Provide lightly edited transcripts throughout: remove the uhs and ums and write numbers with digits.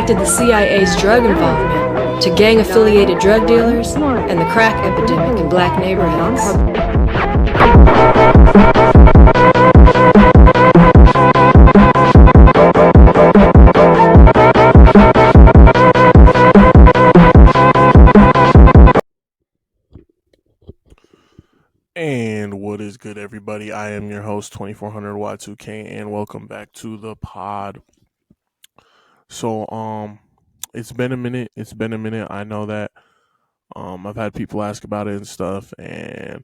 connected the CIA's drug involvement to gang-affiliated drug dealers and the crack epidemic in black neighborhoods. And what is good, everybody? I am your host, 2400 Y2K, and welcome back to the pod. So, it's been a minute. I know that. I've had people ask about it and stuff, and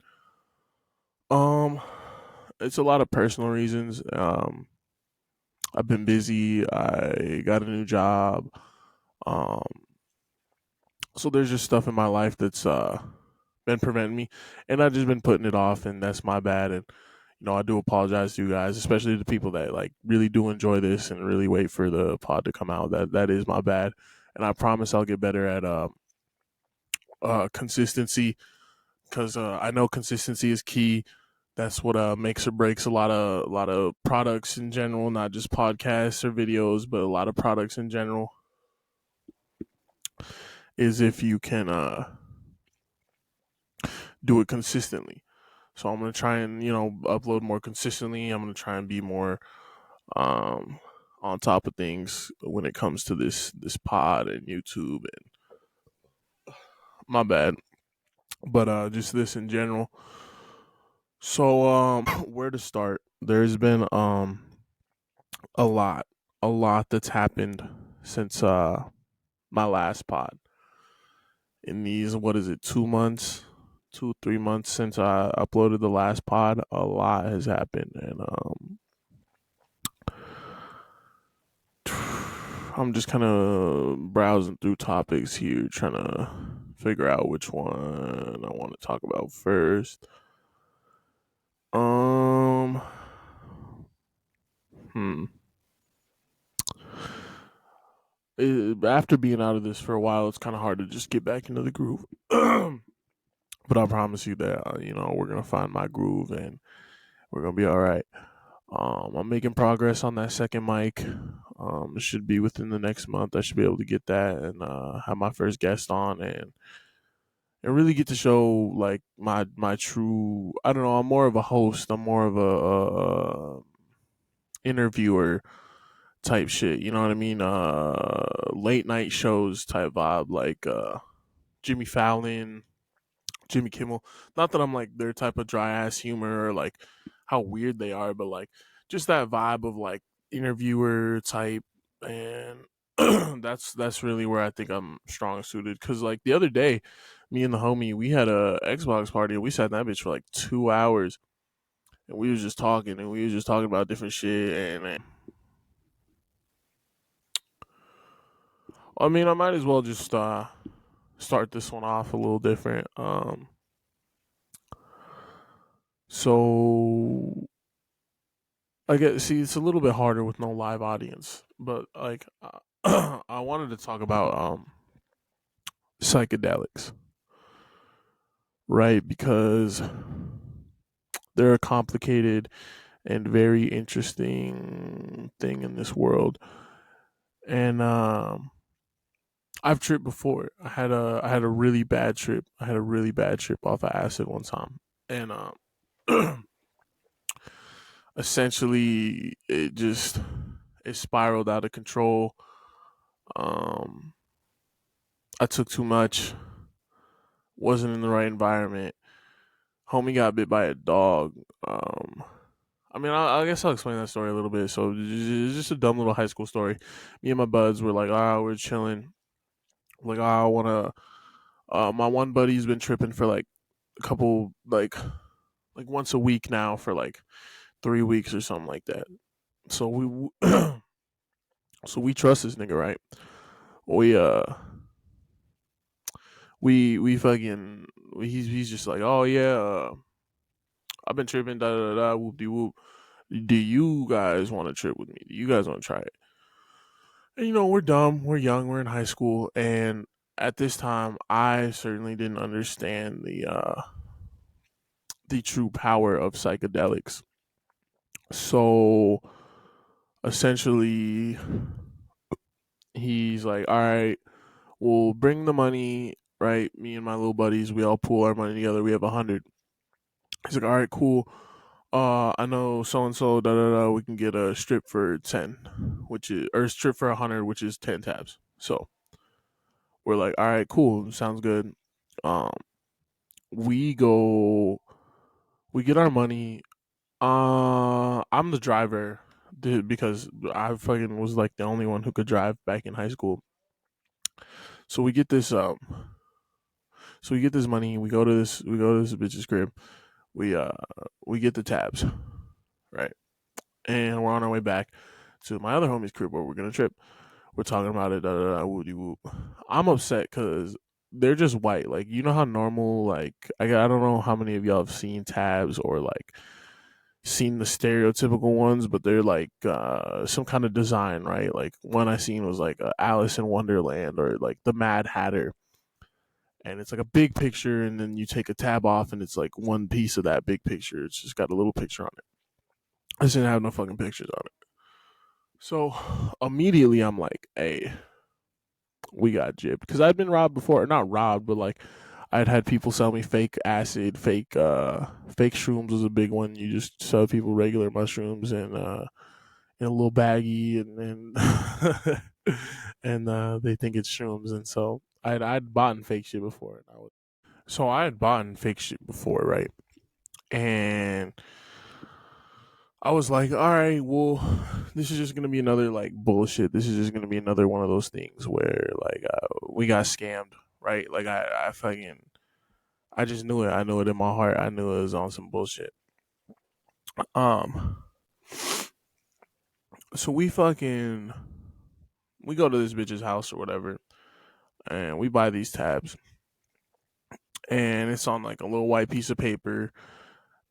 it's a lot of personal reasons. I've been busy. I got a new job. Um, so there's just stuff in my life that's been preventing me, and I've just been putting it off, and that's my bad. And I do apologize to you guys, especially the people that like really do enjoy this and really wait for the pod to come out. That is my bad, and I promise I'll get better at consistency, because I know consistency is key. That's what makes or breaks a lot of products in general, not just podcasts or videos, but a lot of products in general. Is if you can do it consistently. So I'm gonna try and upload more consistently. I'm gonna try and be more on top of things when it comes to this pod and YouTube. And my bad, but just this in general. So where to start? There's been a lot, that's happened since my last pod. In these, what is it, 2 months? 2-3 months since I uploaded the last pod, a lot has happened, and I'm just kind of browsing through topics here, trying to figure out which one I want to talk about first. Um, hmm. After being out of this for a while, it's kind of hard to just get back into the groove. But I promise you that we're gonna find my groove and we're gonna be all right. I'm making progress on that second mic. It should be within the next month. I should be able to get that and have my first guest on and really get to show like my true. I don't know. I'm more of a host. I'm more of a interviewer type shit. You know what I mean? Late night shows type vibe, like Jimmy Fallon, Jimmy Kimmel. Not that I'm like their type of dry ass humor or like how weird they are, but like just that vibe of like interviewer type, and that's really where I think I'm strong suited. Cause like the other day, me and the homie, we had a Xbox party and we sat in that bitch for like 2 hours and we was just talking and we was just talking about different shit. And I mean, I might as well just start this one off a little different. So I get, see, it's a little bit harder with no live audience, but like I wanted to talk about psychedelics, right? Because they're a complicated and very interesting thing in this world. And I've tripped before. I had a really bad trip. I had a really bad trip off of acid one time. And essentially it spiraled out of control. Um I took too much, wasn't in the right environment. Homie got bit by a dog. Um I mean, I guess I'll explain that story a little bit. So it's just a dumb little high school story. Me and my buds were like, we're chilling. Like, I want to. My one buddy's been tripping for like a couple, like once a week now for like 3 weeks or something like that. So so we trust this nigga, right? We we fucking he's just like, oh yeah, I've been tripping, da da da, whoop de whoop. Do you guys want to trip with me? Do you guys want to try it? And we're dumb, we're young, we're in high school, and at this time, I certainly didn't understand the true power of psychedelics. So essentially, He's like, all right, we'll bring the money, right? Me and my little buddies, we all pool our money together. We have 100. He's like, all right, cool. I know so and so, da da da. We can get a strip for 10, which is or a strip for 100, which is 10 tabs. So we're like, all right, cool, sounds good. Um, we go, we get our money. I'm the driver, because I fucking was like the only one who could drive back in high school. So we get this so we get this money. We go to this bitch's crib. We uh we get the tabs, right? And we're on our way back to my other homie's crib where we're gonna trip. We're talking about it, da da da, woody whoop. I'm upset because they're just white. Like, you know how normal, like, I don't know how many of y'all have seen tabs or like seen the stereotypical ones, but they're like some kind of design, right? Like, one I seen was like Alice in Wonderland or like the Mad Hatter, and it's like a big picture, and then you take a tab off, and it's like one piece of that big picture. It's just got a little picture on it. I didn't have no fucking pictures on it. So immediately I'm like, hey, we got gypped. Because I'd been robbed before. Not robbed, but like I'd had people sell me fake acid, fake shrooms was a big one. You just sell people regular mushrooms and in a little baggie, and and they think it's shrooms. And so I'd bought fake shit before. So I had bought fake shit before, right? And I was like, all right, well, this is just gonna be another like bullshit. This is just gonna be another one of those things where like we got scammed, right? Like I fucking, I just knew it. I knew it in my heart. I knew it was on some bullshit. Um, so we go to this bitch's house or whatever, and we buy these tabs, and it's on like a little white piece of paper.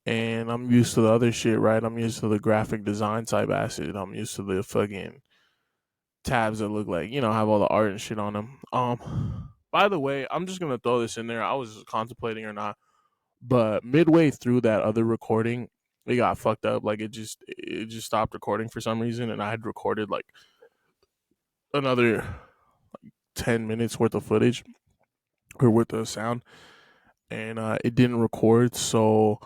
And I'm used to the other shit, right? I'm used to the graphic design type acid. I'm used to the fucking tabs that look like, have all the art and shit on them. By the way, I'm just gonna throw this in there. I was contemplating or not, but midway through that other recording, it got fucked up. Like it just stopped recording for some reason, and I had recorded like another 10 minutes worth of footage or worth of sound, and it didn't record. So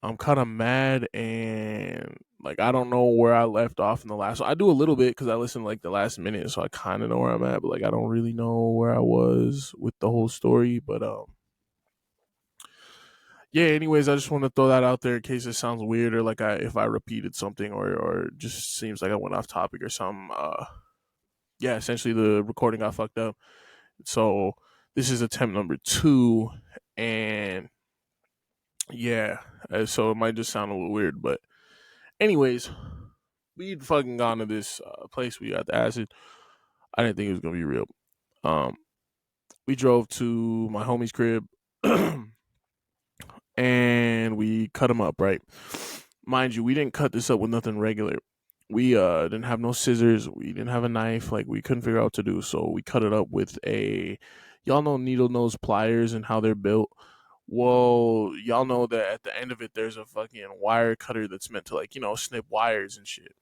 I'm kind of mad, and like I don't know where I left off in the last. So I do a little bit because I listened like the last minute, so I kind of know where I'm at, but like I don't really know where I was with the whole story. But yeah. Anyways, I just want to throw that out there in case it sounds weird or like if I repeated something or just seems like I went off topic or something. Yeah. Essentially, the recording got fucked up, so this is attempt number two, and yeah. So it might just sound a little weird, but anyways, we'd fucking gone to this place. We got the acid. I didn't think it was gonna be real. Um, we drove to my homie's crib, and we cut him up. Right, mind you, we didn't cut this up with nothing regular. We didn't have no scissors. We didn't have a knife. Like, we couldn't figure out what to do, so we cut it up with y'all know needle nose pliers and how they're built. Well, y'all know that at the end of it, there's a fucking wire cutter that's meant to, like, snip wires and shit.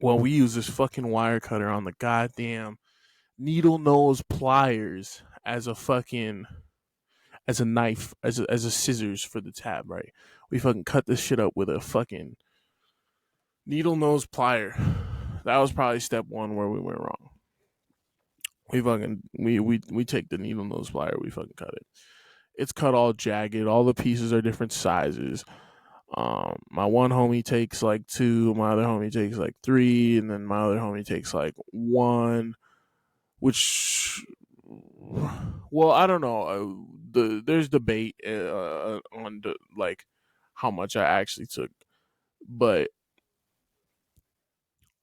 Well, we use this fucking wire cutter on the goddamn needle nose pliers as a fucking as a knife, as a scissors for the tab, right? We fucking cut this shit up with a fucking needle nose plier. That was probably step one where we went wrong. We take the needle nose plier, we fucking cut it. It's cut all jagged. All the pieces are different sizes. My one homie takes like two, my other homie takes like three, and then my other homie takes like one. Which, well, I don't know. There's debate on like how much I actually took, but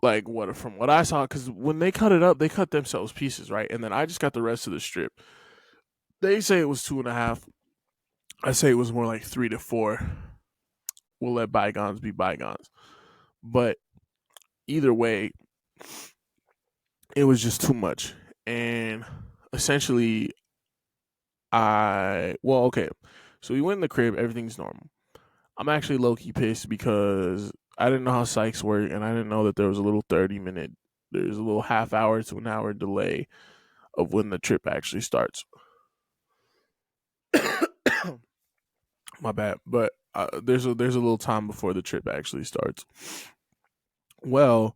like what from what I saw, because when they cut it up, they cut themselves pieces, right? And then I just got the rest of the strip. They say it was 2.5. I say it was more like 3 to 4. We'll let bygones be bygones. But either way, it was just too much. And essentially, okay. So we went in the crib, everything's normal. I'm actually low key pissed because I didn't know how psychs work, and I didn't know that there was a little 30-minute there's a little half hour to an hour delay of when the trip actually starts. My bad, but there's a little time before the trip actually starts. Well,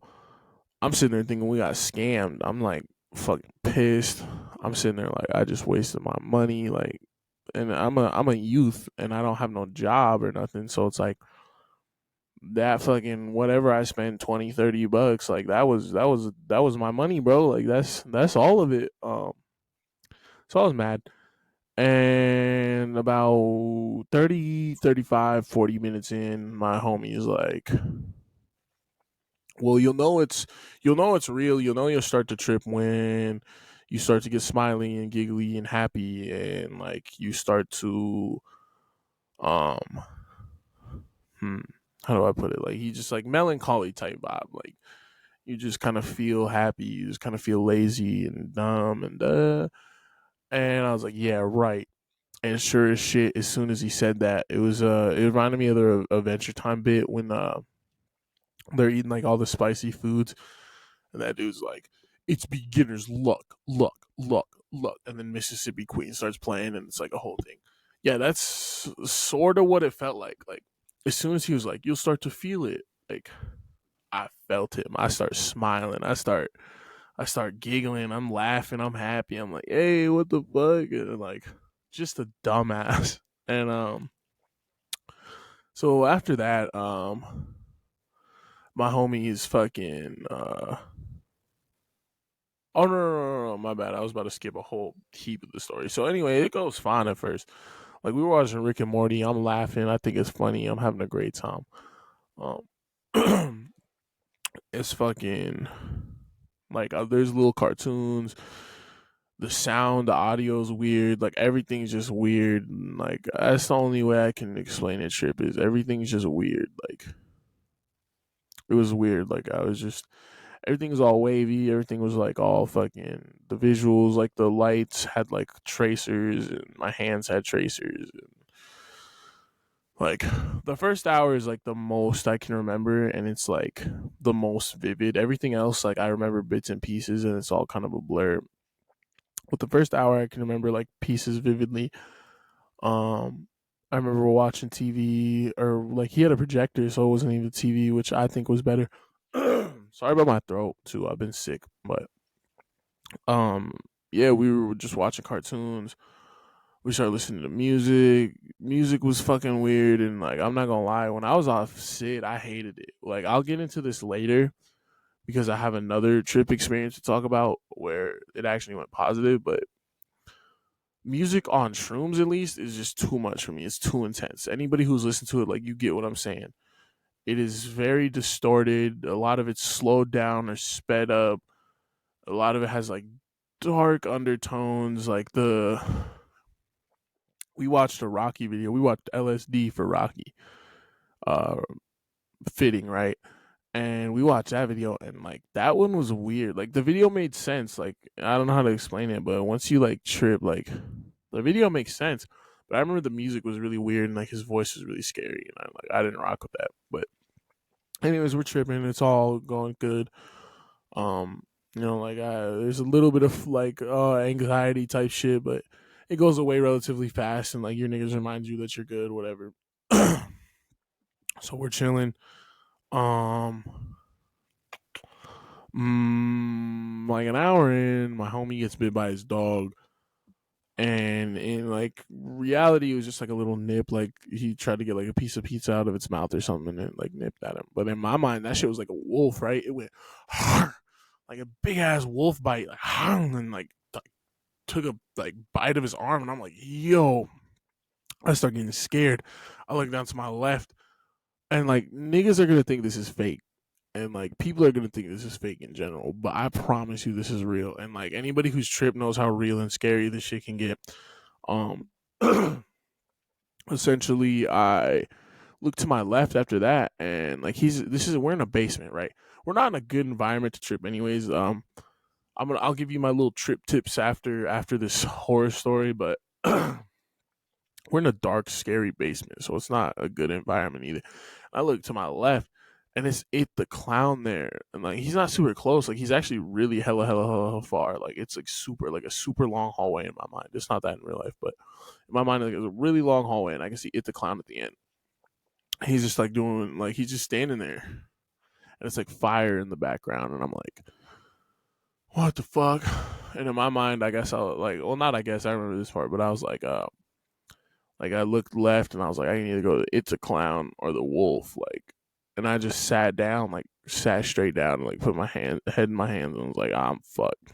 I'm sitting there thinking we got scammed. I'm like fucking pissed. I'm sitting there like I just wasted my money, like, and I'm a youth and I don't have no job or nothing, so it's like that fucking whatever I spent 20, $30, like that was my money, bro. Like that's all of it. So I was mad. And about 30, 35, 40 minutes in, my homie is like, well, you'll know it's real. You'll start to trip when you start to get smiley and giggly and happy, and like you start to um hmm, how do I put it? Like he just like melancholy type vibe. Like you just kind of feel happy, you just kind of feel lazy and dumb and and I was like, yeah, right. And sure as shit, as soon as he said that, it reminded me of the Adventure Time bit when they're eating like all the spicy foods, and that dude's like, "It's beginner's luck, luck, luck, luck," and then Mississippi Queen starts playing, and it's like a whole thing. Yeah, that's sort of what it felt like. Like as soon as he was like, "You'll start to feel it," like I felt him. I start smiling. I start giggling. I'm laughing. I'm happy. I'm like, "Hey, what the fuck?" And like, just a dumbass. And so after that, my homie is fucking oh no, my bad. I was about to skip a whole heap of the story. So anyway, it goes fine at first. Like we were watching Rick and Morty. I'm laughing. I think it's funny. I'm having a great time. Um, it's fucking like there's little cartoons. The sound, the audio is weird. Like everything's just weird. And, like that's the only way I can explain it. Trip is everything's just weird. Like it was weird. Like I was just everything was all wavy. Everything was like all fucking the visuals, like the lights had like tracers, and my hands had tracers. And like the first hour is like the most I can remember, and it's like the most vivid. Everything else, like I remember bits and pieces, and it's all kind of a blur. But the first hour, I can remember like pieces vividly. Um, I remember watching TV, or like he had a projector, so it wasn't even TV, which I think was better. Sorry about my throat too. I've been sick, but um, yeah, we were just watching cartoons. We started listening to music. Music was fucking weird, and like I'm not gonna lie, when I was off Sid, I hated it. Like I'll get into this later because I have another trip experience to talk about where it actually went positive, but music on shrooms at least is just too much for me. It's too intense. Anybody who's listened to it, like you get what I'm saying. It is very distorted. A lot of it's slowed down or sped up. A lot of it has like dark undertones. Like we watched a Rocky video. We watched LSD for Rocky. Uh, fitting right. And we watched that video, and like that one was weird. Like the video made sense. Like I don't know how to explain it, but once you like trip, like the video makes sense. But I remember the music was really weird, and like his voice was really scary, and I didn't rock with that. But anyways, we're tripping. It's all going good. Um, like there's a little bit of like anxiety type shit, but it goes away relatively fast, and like your niggas remind you that you're good, whatever. So we're chilling. Um, like an hour in, my homie gets bit by his dog, and in like reality, it was just like a little nip. Like he tried to get like a piece of pizza out of its mouth or something, and it like nipped at him. But in my mind, that shit was like a wolf, right? It went like a big ass wolf bite, like and like took a like bite of his arm, and I'm like, yo, I start getting scared. I look down to my left, and like niggas are gonna think this is fake, and like people are gonna think this is fake in general, but I promise you this is real. And like anybody who's tripped knows how real and scary this shit can get. Um Essentially I look to my left after that, and like we're in a basement, right? We're not in a good environment to trip anyways. I'll give you my little trip tips after this horror story, but we're in a dark, scary basement, so it's not a good environment either. I look to my left, and it's It the Clown there, and like he's not super close. Like he's actually really hella far. Like it's like a super long hallway in my mind. It's not that in real life, but in my mind, like it's a really long hallway, and I can see It the Clown at the end. He's just like doing like he's just standing there, and it's like fire in the background, and I'm like, what the fuck? And in my mind, I guess I was like, well, not I guess I remember this part, but I was like I looked left, and I was like, I need to go to It's a Clown or the Wolf, like, and I just sat down, like sat straight down, and like put my head in my hands, and was like, I'm fucked.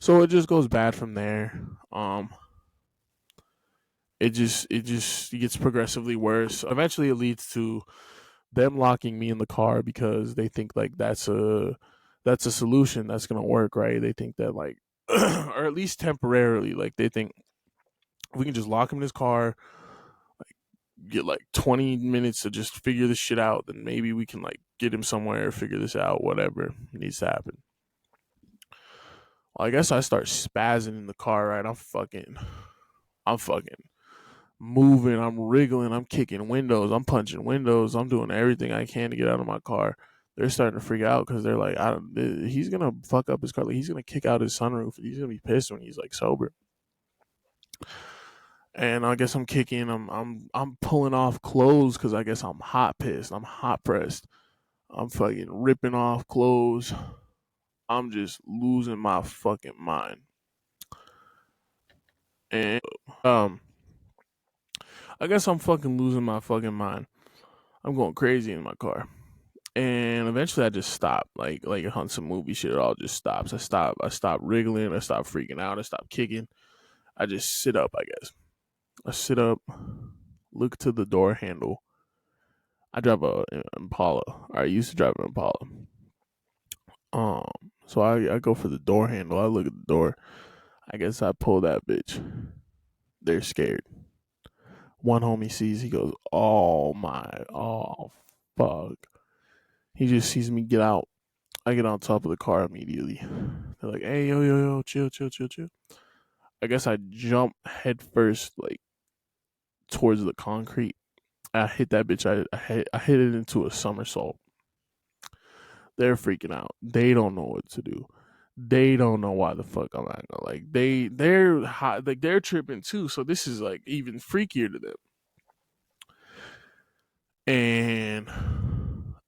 So it just goes bad from there. Um, it just gets progressively worse. Eventually, it leads to them locking me in the car because they think like that's a solution that's gonna work, right? They think that like, or at least temporarily, like they think we can just lock him in his car, get like 20 minutes to just figure this shit out, then maybe we can like get him somewhere, figure this out, whatever needs to happen. Well, I guess I start spazzing in the car, right? I'm fucking moving, I'm wriggling, I'm kicking windows, I'm punching windows, I'm doing everything I can to get out of my car. They're starting to freak out because they're like, he's gonna fuck up his car. Like, he's gonna kick out his sunroof. He's gonna be pissed when he's like sober. And I guess I'm kicking. I'm pulling off clothes because I guess I'm hot pissed. I'm hot pressed. I'm fucking ripping off clothes. I'm just losing my fucking mind. And I guess I'm fucking losing my fucking mind. I'm going crazy in my car. And eventually I just stop. Like on some movie shit, it all just stops. I stop wriggling, I stop freaking out, I stop kicking. I just sit up, I guess. I sit up, look to the door handle. I drive a Impala. Or I used to drive an Impala. Um, so I go for the door handle. I look at the door. I guess I pull that bitch. They're scared. One homie sees. He goes, oh fuck. He just sees me get out. I get on top of the car immediately. They're like, hey, yo, chill, chill, chill, chill. I guess I jump head first, like towards the concrete. I hit that bitch. I hit it into a somersault. They're freaking out. They don't know what to do. They don't know why the fuck I'm acting. Like they're hot, like they're tripping too. So this is like even freakier to them. And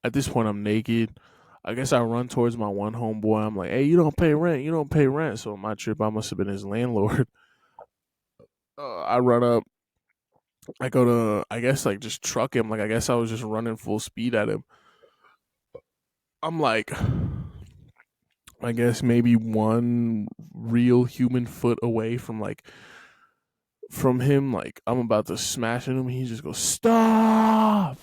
at this point, I'm naked. I guess I run towards my one homeboy. I'm like, hey, you don't pay rent. You don't pay rent. So on my trip, I must have been his landlord. I run up. I go to, I guess, like just truck him. Like, I guess I was just running full speed at him. I'm like, I guess maybe one real human foot away from him. Like, I'm about to smash into him. He just goes, stop.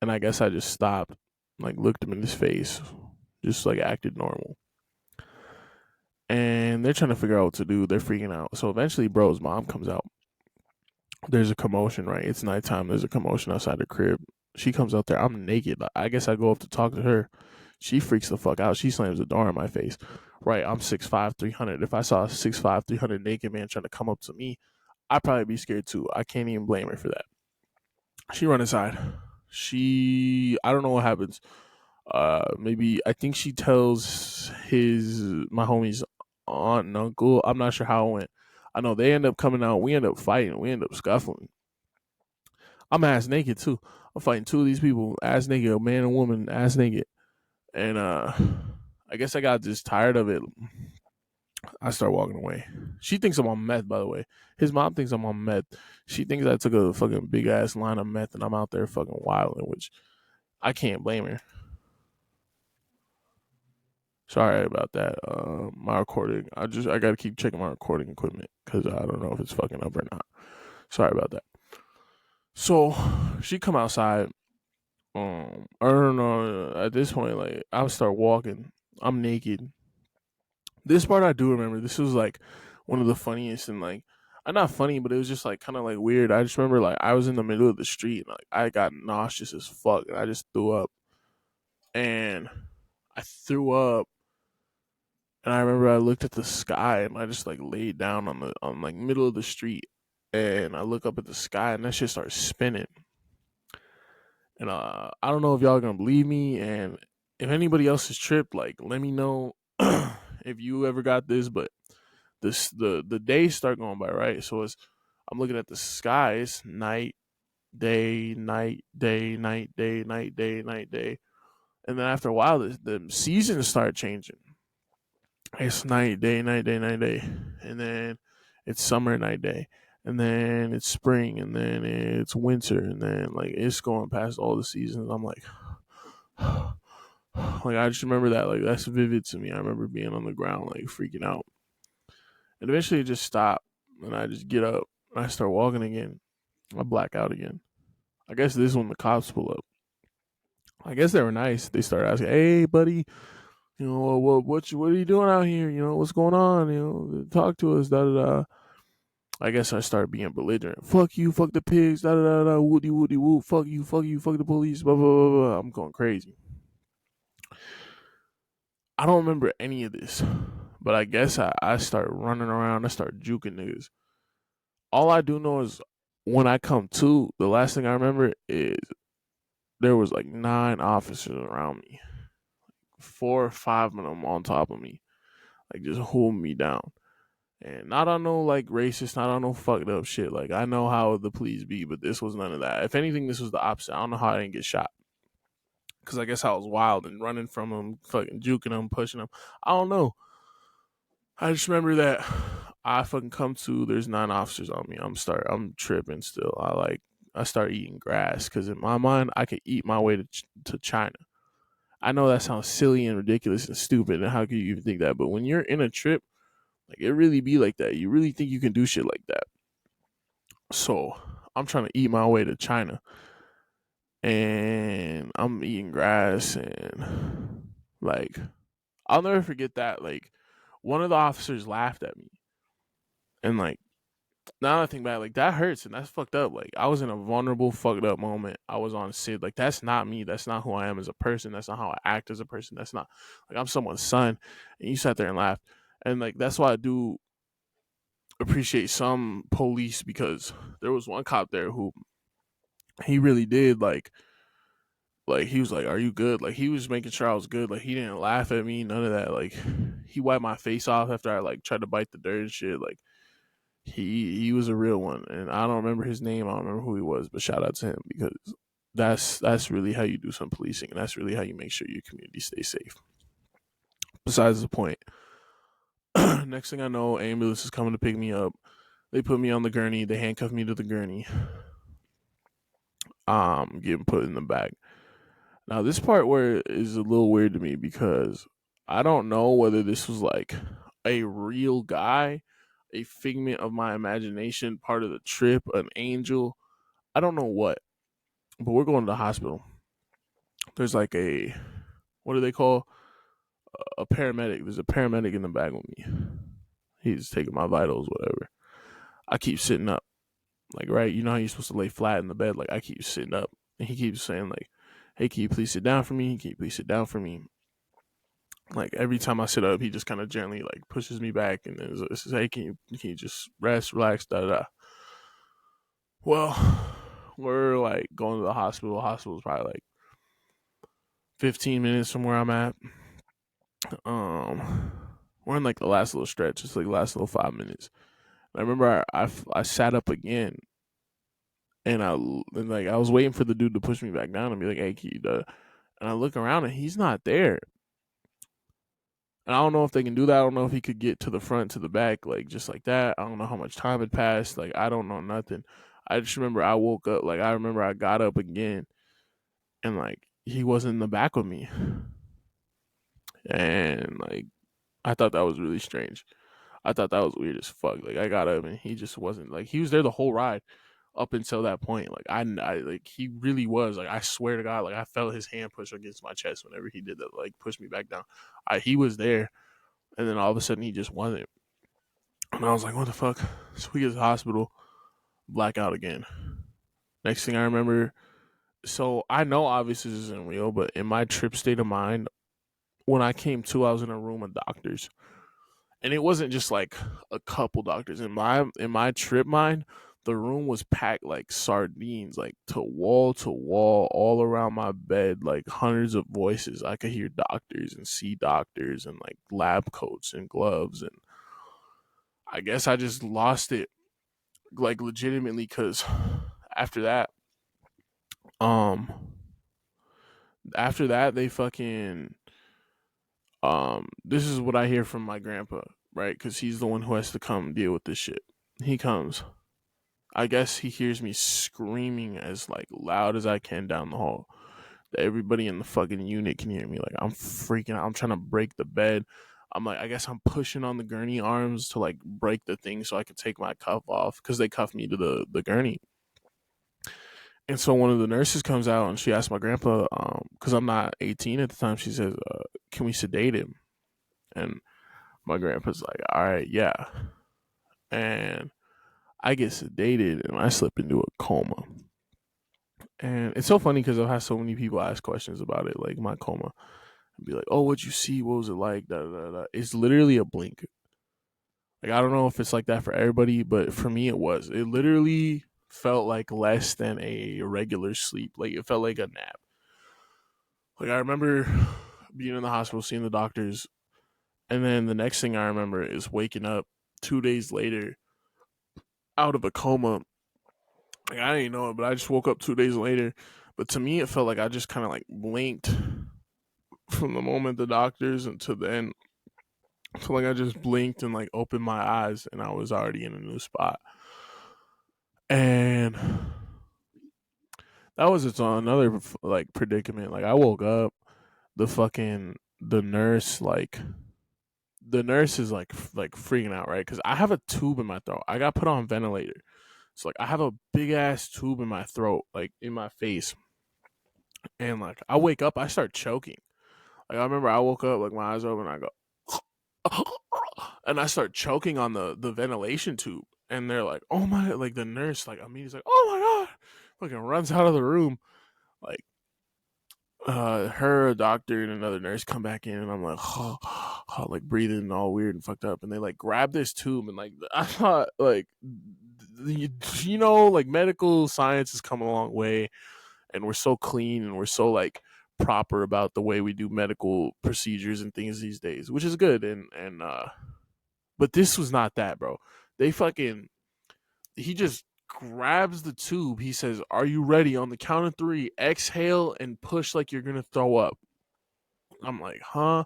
And I guess I just stopped, like looked him in his face, just like acted normal. And they're trying to figure out what to do. They're freaking out. So eventually, bro's mom comes out. There's a commotion, right? It's nighttime. There's a commotion outside the crib. She comes out there. I'm naked. I guess I go up to talk to her. She freaks the fuck out. She slams the door in my face. Right, I'm 6'5", 300. If I saw a 6'5", 300 naked man trying to come up to me, I'd probably be scared too. I can't even blame her for that. She run inside. I don't know what happens. Maybe I think she tells my homie's aunt and uncle. I'm not sure how it went. I know they end up coming out. We end up fighting. We end up scuffling. I'm ass naked too. I'm fighting two of these people, ass naked, a man and woman, ass naked. And I guess I got just tired of it. I start walking away. She thinks I'm on meth, by the way. His mom thinks I'm on meth. She thinks I took a fucking big ass line of meth and I'm out there fucking wilding, which I can't blame her. Sorry about that. My recording. I gotta keep checking my recording equipment because I don't know if it's fucking up or not. Sorry about that. So she come outside. I don't know. At this point, like I start walking. I'm naked. This part I do remember. This was like one of the funniest and like, not funny, but it was just like kind of like weird. I just remember like I was in the middle of the street and like I got nauseous as fuck and I just threw up. And I threw up and I remember I looked at the sky and I just like laid down on like middle of the street and I look up at the sky and that shit starts spinning. And I don't know if y'all gonna believe me, and if anybody else is tripped, like let me know if you ever got this. But the days start going by, right? So it's I'm looking at the skies, night, day, night, day, night, day, night, day, night, day, and then after a while, the seasons start changing. It's night, day, night, day, night, day, and then it's summer, night, day, and then it's spring, and then it's winter, and then like it's going past all the seasons. I'm like, like I just remember that, like that's vivid to me. I remember being on the ground, like freaking out, and eventually it just stopped, and I just get up and I start walking again. I black out again. I guess this is when the cops pull up. I guess they were nice. They started asking, "Hey, buddy, you know what are you doing out here? You know what's going on? You know, talk to us." Da da da. I guess I started being belligerent. Fuck you, fuck the pigs, da da da da, woody woody woo, fuck you, fuck the police, blah blah blah blah. I'm going crazy. I don't remember any of this, but I guess I started running around. I started juking niggas. All I do know is when I come to, the last thing I remember is there was like 9 officers around me, 4 or 5 of them on top of me, like just holding me down. And not on no like racist, not on no fucked up shit. Like I know how the police be, but this was none of that. If anything, this was the opposite. I don't know how I didn't get shot. Cause I guess I was wild and running from them, fucking juking them, pushing them. I don't know. I just remember that I fucking come to. There's 9 officers on me. I'm tripping still. I start eating grass because in my mind I could eat my way to China. I know that sounds silly and ridiculous and stupid, and how could you even think that? But when you're in a trip, like it really be like that. You really think you can do shit like that. So I'm trying to eat my way to China, and I'm eating grass, and like I'll never forget that. Like one of the officers laughed at me, and like now that I think back, like that hurts and that's fucked up. Like I was in a vulnerable, fucked up moment. I was on Sid. Like that's not me. That's not who I am as a person. That's not how I act as a person. That's not like I'm someone's son. And you sat there and laughed, and like that's why I do appreciate some police because there was one cop there who he really did like he was like, "Are you good?" Like he was making sure I was good. Like he didn't laugh at me, none of that. Like he wiped my face off after I like tried to bite the dirt and shit. Like he was a real one, and I don't remember his name. I don't remember who he was, but shout out to him because that's really how you do some policing, and that's really how you make sure your community stays safe. Besides the point, next thing I know, ambulance is coming to pick me up. They put me on the gurney. They handcuff me to the gurney. Getting put in the back. Now this part where is a little weird to me because I don't know whether this was like a real guy, a figment of my imagination, part of the trip, an angel. I don't know what, but we're going to the hospital. There's like a what do they call a paramedic? There's a paramedic in the back with me. He's taking my vitals, whatever. I keep sitting up, like right. You know how you're supposed to lay flat in the bed? Like I keep sitting up, and he keeps saying like, "Hey, can you please sit down for me? Can you please sit down for me?" Like every time I sit up, he just kind of gently like pushes me back and then says, "Hey, can you just rest, relax, da da da." Well, we're like going to the hospital. Hospital's probably like 15 minutes from where I'm at. We're in like the last little stretch. It's like the last little 5 minutes. I remember I sat up again, and I was waiting for the dude to push me back down and be like, "Hey, can you?" And I look around and he's not there. And I don't know if they can do that. I don't know if he could get to the front, to the back, like just like that. I don't know how much time had passed. Like I don't know nothing. I just remember I woke up. Like I remember I got up again, and like he wasn't in the back with me, and like I thought that was really strange. I thought that was weird as fuck. Like I got up and he just wasn't. Like he was there the whole ride up until that point. Like I like he really was. Like I swear to God, like I felt his hand push against my chest whenever he did that. Like push me back down. He was there, and then all of a sudden he just wasn't. And I was like, what the fuck? So we get to the hospital, blackout again. Next thing I remember, so I know obviously this isn't real, but in my trip state of mind, when I came to, I was in a room of doctors. And it wasn't just like a couple doctors. In my trip mind, the room was packed like sardines, like to wall, all around my bed, like hundreds of voices. I could hear doctors and see doctors and like lab coats and gloves. And I guess I just lost it, like legitimately, because after that, um, after that, they fucking, this is what I hear from my grandpa, right? Because he's the one who has to come deal with this shit. He comes. I guess he hears me screaming as like loud as I can down the hall. That everybody in the fucking unit can hear me. Like I'm freaking out. I'm trying to break the bed. I'm like, I guess I'm pushing on the gurney arms to like break the thing so I could take my cuff off because they cuffed me to the gurney. And so one of the nurses comes out and she asks my grandpa, because I'm not 18 at the time. She says, "Can we sedate him?" And my grandpa's like, "All right, yeah." And I get sedated and I slip into a coma. And it's so funny because I've had so many people ask questions about it, like my coma, and be like, "Oh, what'd you see? What was it like?" Da, da, da, da. It's literally a blink. Like I don't know if it's like that for everybody, but for me it was. It literally felt like less than a regular sleep. Like it felt like a nap. Like I remember being in the hospital, seeing the doctors, and then the next thing I remember is waking up 2 days later out of a coma. Like I didn't know it, but I just woke up 2 days later. But to me, it felt like I just kind of like blinked from the moment the doctors and to then. So like I just blinked and like opened my eyes and I was already in a new spot. And that was its another like predicament. Like I woke up, the fucking the nurse is like freaking out, right? Because I have a tube in my throat. I got put on ventilator, so like I have a big ass tube in my throat, like in my face, and like I wake up, I start choking. Like I remember I woke up, like my eyes open, I go, and I start choking on the ventilation tube, and they're like, "Oh my!" Like the nurse, like immediately, like, "Oh my god!" Fucking runs out of the room, like her, a doctor, and another nurse come back in, and I'm like, like breathing all weird and fucked up, and they like grab this tube, and like I thought, like, like medical science has come a long way, and we're so clean, and we're so like proper about the way we do medical procedures and things these days, which is good, and but this was not that, bro. They fucking he just grabs the tube. He says, "Are you ready? On the count of three, exhale and push like you're gonna throw up." I'm like, "Huh?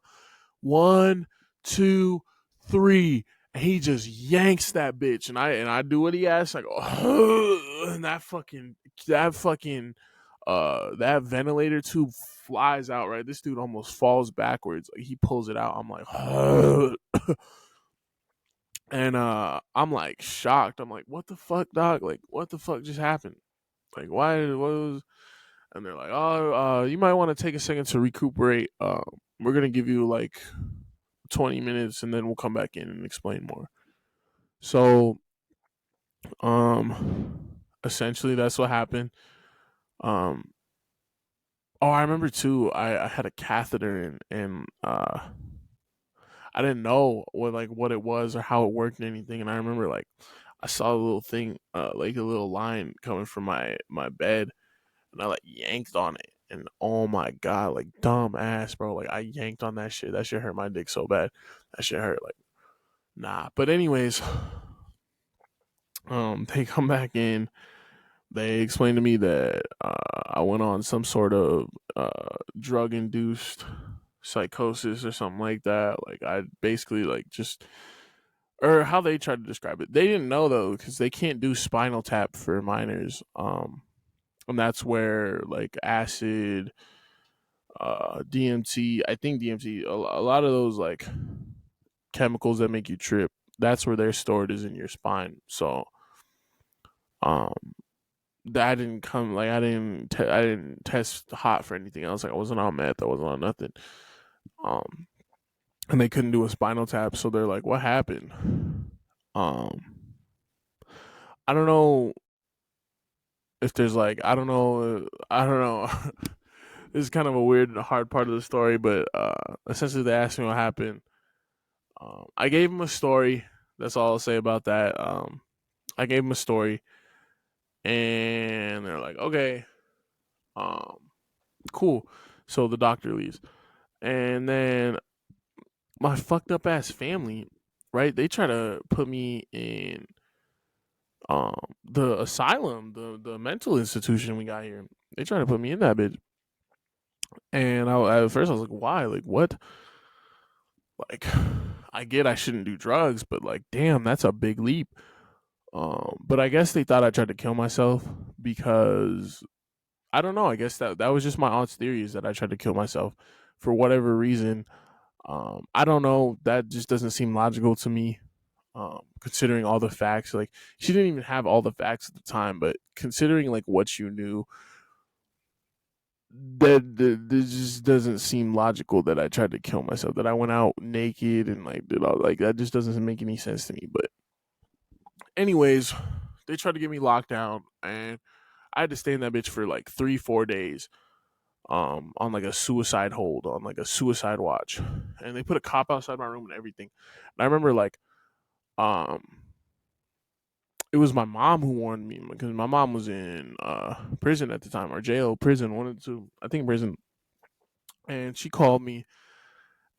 One, two, three." And he just yanks that bitch, and I do what he asks. I go, and that ventilator tube flies out. Right, this dude almost falls backwards. Like he pulls it out. I'm like, and I'm like shocked. I'm like, "What the fuck, dog? Like, what the fuck just happened? Like, why? What was?" And they're like, "Oh, you might want to take a second to recuperate. We're gonna give you like 20 minutes, and then we'll come back in and explain more." So, essentially, that's what happened. Um, oh, I remember too. I had a catheter, and I didn't know what it was or how it worked and anything. And I remember like I saw a little thing, like a little line coming from my bed, and I like yanked on it. And oh my god, like dumb ass, bro. Like I yanked on that shit. That shit hurt my dick so bad. That shit hurt. Like nah. But anyways, they come back in. They explained to me that I went on some sort of drug induced psychosis or something like that. Like I basically like just or how they tried to describe it. They didn't know though because they can't do spinal tap for minors. And that's where like acid, DMT. I think DMT. A lot of those like chemicals that make you trip. That's where they're stored is in your spine. So, um, that didn't come like I didn't test hot for anything else. Like I wasn't on meth. I wasn't on nothing. Um, and they couldn't do a spinal tap, so they're like, "What happened?" Um, I don't know if there's like I don't know. This is kind of a weird and hard part of the story, but essentially they asked me what happened. I gave him a story. That's all I'll say about that. I gave him a story. And they're like, okay, um, cool. So the doctor leaves. And then my fucked up ass family, right? They try to put me in the asylum, the mental institution we got here. They try to put me in that bitch. And at first I was like, why? Like what? Like I get I shouldn't do drugs, but like damn, that's a big leap. But I guess they thought I tried to kill myself because I don't know. I guess that was just my aunt's theory is that I tried to kill myself for whatever reason. I don't know. That just doesn't seem logical to me. Considering all the facts, like she didn't even have all the facts at the time, but considering like what you knew, that this just doesn't seem logical that I tried to kill myself. That I went out naked and like did all like that just doesn't make any sense to me. But anyways, they tried to get me locked down, and I had to stay in that bitch for like 3 4 days. On like a suicide hold, on like a suicide watch, and they put a cop outside my room and everything. And I remember like um it was my mom who warned me because my mom was in prison at the time, or jail, prison, one of the two, I think prison. And she called me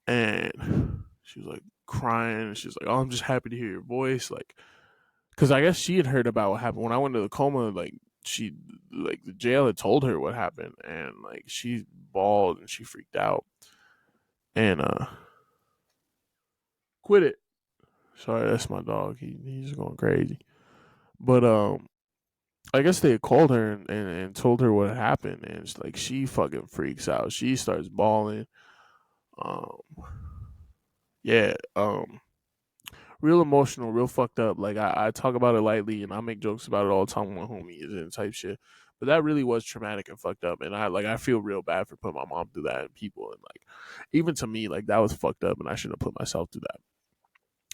and she was like crying. And she was like, "Oh, I'm just happy to hear your voice." Like, because I guess she had heard about what happened when I went to the coma. Like, she, like, the jail had told her what happened, and like she bawled and she freaked out and quit it. Sorry, that's my dog. He's going crazy. But I guess they had called her and told her what happened, and it's like she fucking freaks out. She starts bawling. Um, yeah, real emotional, real fucked up. Like I talk about it lightly, and I make jokes about it all the time with my homies and type shit. But that really was traumatic and fucked up, and I feel real bad for putting my mom through that and people, and like even to me, like that was fucked up, and I shouldn't have put myself through that.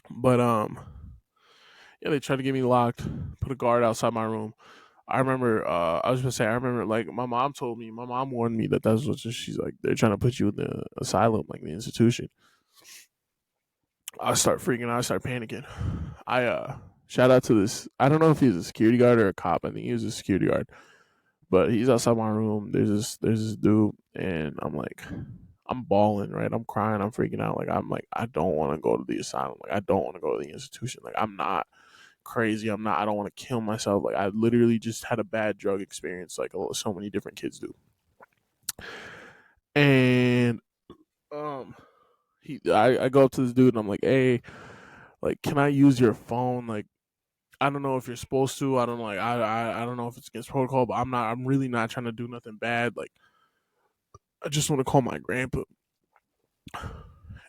But yeah, they tried to get me locked, put a guard outside my room. I remember, I was gonna say, I remember, like, my mom warned me that that's what she's like, they're trying to put you in the asylum, like the institution. I start freaking out, I start panicking. Shout out to this, I don't know if he's a security guard or a cop, I think he was a security guard, but he's outside my room. There's this dude, and I'm bawling, right? I'm crying, I'm freaking out. I'm like, I don't want to go to the asylum. Like, I don't want to go to the institution. Like, I'm not crazy. I don't want to kill myself. Like, I literally just had a bad drug experience, like so many different kids do. And um, I go up to this dude and I'm like, hey, like, can I use your phone? Like, I don't know if you're supposed to. I don't know, like I don't know if it's against protocol, but I'm really not trying to do nothing bad. Like, I just want to call my grandpa.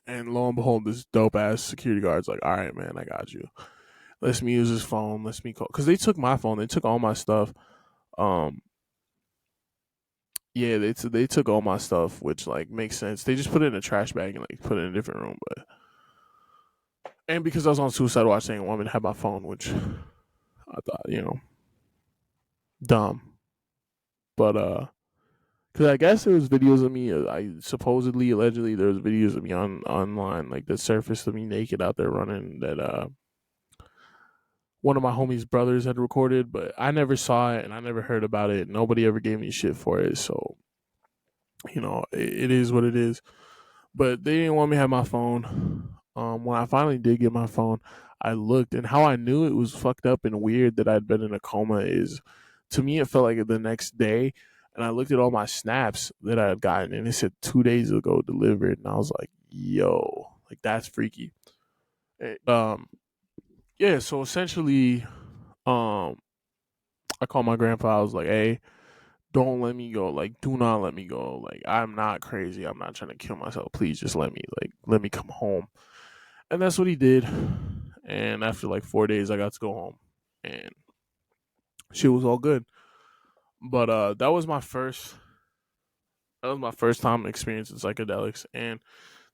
And lo and behold, this dope ass security guard's like, all right, man, I got you. Let me use his phone. Let me call. Because they took my phone. They took all my stuff. Um, yeah, they took all my stuff, which like makes sense. They just put it in a trash bag and like put it in a different room. But and because I was on suicide watch, they didn't want me to have my phone, which I thought, dumb. But because I guess there was videos of me. I supposedly, allegedly, there was videos of me on online, like that surfaced of me naked out there running. That one of my homies' brothers had recorded, but I never saw it and I never heard about it. Nobody ever gave me shit for it, so it is what it is. But they didn't want me to have my phone. When I finally did get my phone, I looked, and how I knew it was fucked up and weird that I'd been in a coma is, to me, it felt like the next day. And I looked at all my snaps that I had gotten, and it said 2 days ago delivered, and I was like, "Yo, like that's freaky." Yeah. So essentially, um, I called my grandpa. I was like, "Hey, don't let me go. Like, do not let me go. Like, I'm not crazy. I'm not trying to kill myself. Please just let me come home." And that's what he did. And after like 4 days, I got to go home, and shit was all good. But that was my first time experiencing psychedelics, and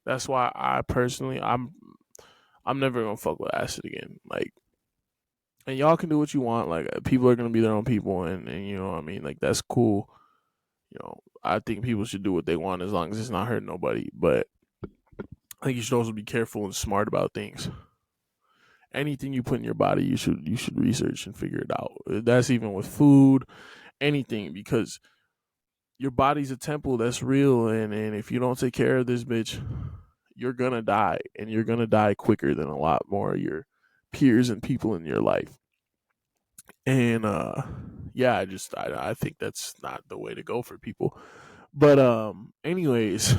that's why I personally, I'm never gonna fuck with acid again. Like, and y'all can do what you want. Like, people are gonna be their own people, and you know what I mean. Like, that's cool. I think people should do what they want as long as it's not hurting nobody. But I think you should also be careful and smart about things. anything you put in your body, you should research and figure it out. That's even with food, anything, because your body's a temple that's real, and if you don't take care of this bitch, you're gonna die, and you're gonna die quicker than a lot more of your peers and people in your life. And yeah, I think that's not the way to go for people. But anyways,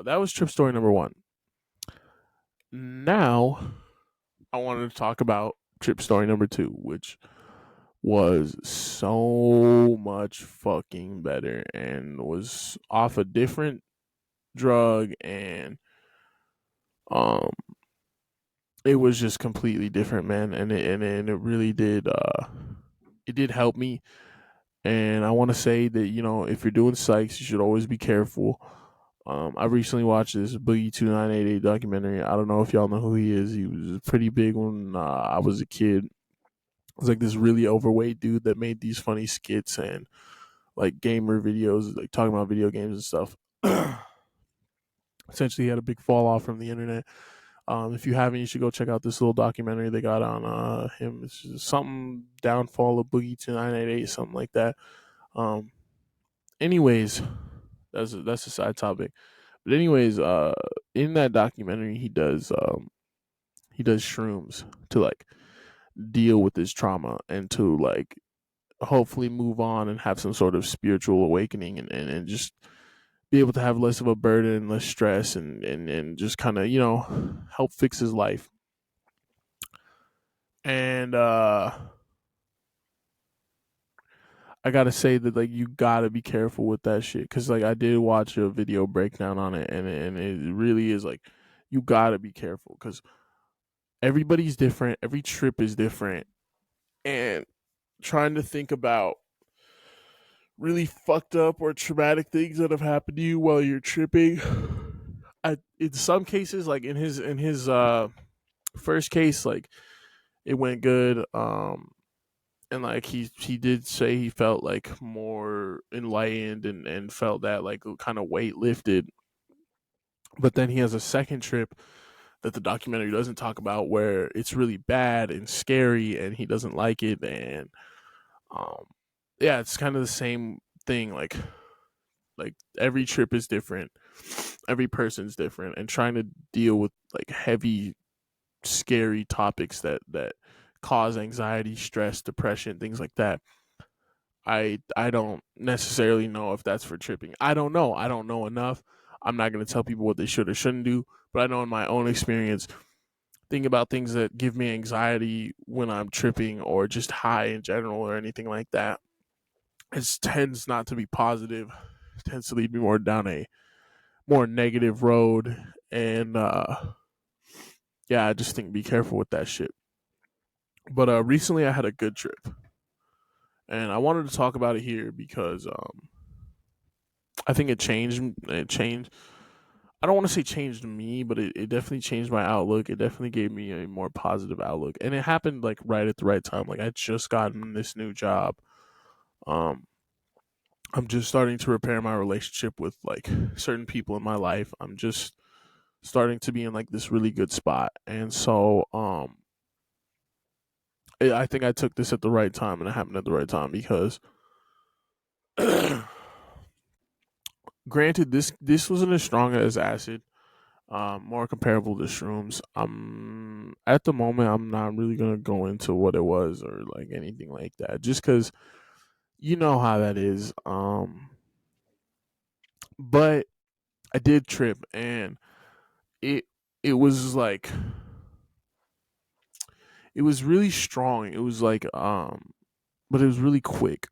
that was trip story number one. Now I wanted to talk about trip story number two, which was so much fucking better and was off a different drug, and um it was just completely different, man, and it really did it did help me. And I want to say that, if you're doing psychs, you should always be careful. I recently watched this Boogie 2988 documentary. I don't know if y'all know who he is. He was pretty big when I was a kid. It was like this really overweight dude that made these funny skits and like gamer videos, like talking about video games and stuff. Essentially, he had a big fall off from the internet. If you haven't, you should go check out this little documentary they got on him. It's just something downfall of Boogie 2988, something like that. Um, anyways, that's a side topic. But anyways, in that documentary, he does shrooms to like deal with his trauma and to like hopefully move on and have some sort of spiritual awakening, and just be able to have less of a burden, less stress, and just kind of help fix his life. And I gotta say that like you gotta be careful with that shit, because like I did watch a video breakdown on it, and it really is like you gotta be careful because everybody's different, every trip is different, and trying to think about really fucked up or traumatic things that have happened to you while you're tripping. In some cases, like in his first case, like it went good. And like he did say he felt like more enlightened, and felt that like kind of weight lifted. But then he has a second trip that the documentary doesn't talk about, where it's really bad and scary, and he doesn't like it. And um, yeah, it's kind of the same thing. Like every trip is different, every person's different, and trying to deal with like heavy, scary topics that cause anxiety, stress, depression, things like that. I don't necessarily know if that's for tripping. I don't know. I don't know enough. I'm not going to tell people what they should or shouldn't do, but I know in my own experience, thinking about things that give me anxiety when I'm tripping or just high in general or anything like that, it tends not to be positive. It tends to lead me more down a more negative road. And yeah, I just think be careful with that shit. But recently I had a good trip, and I wanted to talk about it here because I think it changed. It changed. I don't want to say changed me, but it definitely changed my outlook. It definitely gave me a more positive outlook, and it happened like right at the right time. Like I just gotten this new job. Um, I'm just starting to repair my relationship with like certain people in my life. I'm just starting to be in like this really good spot, and so I think I took this at the right time, and it happened at the right time because granted, this wasn't as strong as acid, more comparable to shrooms. At the moment, I'm not really gonna go into what it was or like anything like that, just because you know how that is. But I did trip, and it it was like it was really strong. It was like but it was really quick.